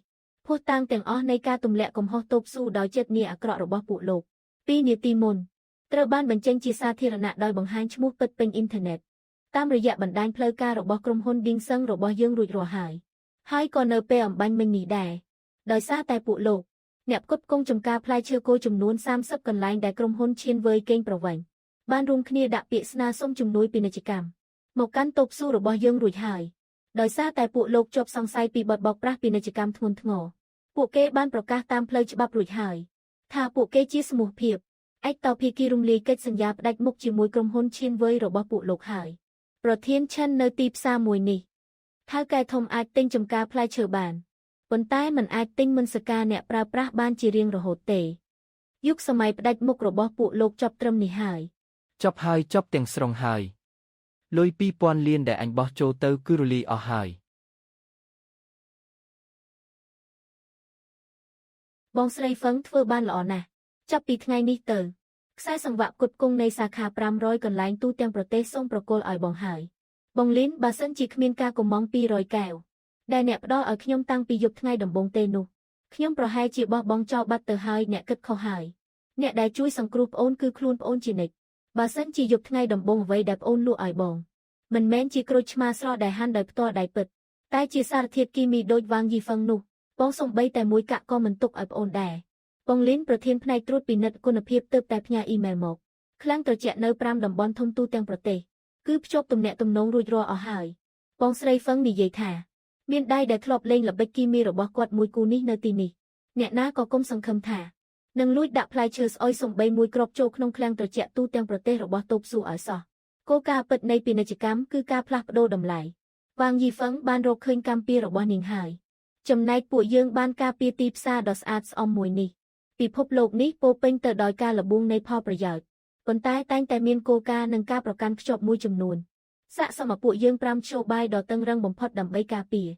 [SPEAKER 1] ភស្តុតាងទាំងអស់នៃការទម្លាក់កំហុសតូបស៊ូដោយចិត្តងារអាក្រក់របស់ពួកលោក2នាទីមុនត្រូវបានបញ្ចេញជាសាធារណៈដោយបង្ហាញឈ្មោះពិតពេញអ៊ីនធឺណិតតាមរយៈបណ្ដាញផ្លូវការរបស់ក្រុមហ៊ុនឌីងសឹងរបស់យើងរួចរាល់ហើយក៏នៅពេលអំបញ្ញមិញនេះដែរដោយសារតែពួកលោកអ្នកផ្គត់ផ្គង់ចំការផ្លែឈើគោចំនួន30កន្លែងដែលក្រុមហ៊ុនឈៀនវើយកេងប្រវ័ញ្ចបានរួមគ្នាដាក់ពាក្យស្នើសុំជំនួយពាណិជ្ជកម្មមកកាន់តូបស៊ូរបស់យើងរួចហើយដោយសារតែពួកលោកជាប់សង្ស័យពីបទបោកប្រាស់ពាណិជ្ជកម្មធ្ងន់ធ្ងរពួកគេបានប្រកាសតាមផ្លូវច្បាប់រួចហើយថាពួកគេជាសមូហភាពឯកតោភាគីរំលាយកិច្ចសន្យាផ្ដាច់មុខជាមួយក្រុមហ៊ុនឈៀនវើយរបស់ពួកលោកហើយប្រធានឈិននៅទីផ្សារមួយនេះថៅកែធំអាចទិញចំការផ្លែឈើបានប៉ុន្តែมันអាចទិញមុនសការអ្នកប្រើប្រាស់បានជារៀងរហូតទេយុគសម័យផ្ដាច់មុខរបស់ពួកលោកចប់ត្រឹមនេះហើយ
[SPEAKER 2] ចប់ហើយចប់ទាំងស្រុងហើយ លុយ2000លានដែលអញបោះចូលទៅគឺរលាយអស់ហើយ
[SPEAKER 1] បងស្រីហ្វឹងធ្វើបានល្អណាស់ចាប់ពីថ្ងៃនេះទៅខ្សែសង្វាក់គុតគង់នៃសាខា500កន្លែងទូទាំងប្រទេសសូមប្រគល់ឲ្យបងហើយបងលីនបើសិនជាគ្មានការកំង200កែវដែលអ្នកផ្ដល់ឲ្យខ្ញុំតាំងពីយប់ថ្ងៃដំបូងទេនោះខ្ញុំប្រហែលជាបោះបង់ចោលបាត់ទៅហើយអ្នកគិតខុសហើយអ្នកដែលជួយសង្គ្រោះប្អូនគឺខ្លួនប្អូនជានិច្ចបើសិនជាយប់ថ្ងៃដំបូងអ្វីដែលប្អូនលក់ឲ្យបងមិនមែនជាក្រូចឆ្មាស្រស់ដែលហាន់ដោយផ្ទាល់ដៃពិតតែជាសារធាតុគីមីដូចវ៉ាងយីហ្វឹងនោះបងសំបីតែមួយកាក់ក៏មិនទុកឲ្យប្អូនដែរបងលីនប្រធានផ្នែកត្រួតពិនិត្យគុណភាពទើបតែផ្ញើអ៊ីមែលមកខ្លាំងត្រជាក់នៅ5តំបន់ធំទូទាំងប្រទេសគឺភ្ជាប់ទំនាក់ទំនងរួចរាល់អស់ហើយបងស្រីហ្វឹងនិយាយថាមានដៃដែលធ្លាប់លេងល្បិចគីមីរបស់គាត់មួយគូនេះនៅទីនេះអ្នកណាក៏គុំសង្ឃឹមថានឹងលួចដាក់ផ្លែឈើស្អុយសំបីមួយគ្រាប់ចូលក្នុងឃ្លាំងត្រជាក់ទូទាំងប្រទេសរបស់តូបស៊ូឲ្យសោះគោលការណ៍ពិតនៃពាណិជ្ជកម្មគឺការផ្លាស់ប្ដូរតម្លៃវ៉ាងយីហ្វឹងបានរកឃើញកម្មពៀរបស់នាងហើយចំណែកពួកយើងបានការពារទីផ្សារដ៏ស្អាតស្អំមួយនេះពិភពលោកនេះពោពេញទៅដោយការលបួងនៃផលប្រយោជន៍ប៉ុន្តែតែងតែមានគោលការណ៍និងការប្រកាន់ខ្ជាប់មួយចំនួនសាកសមពួកយើង5ជ្រុលបាយដ៏តឹងរ៉ឹងបំផុតដើម្បីការពារ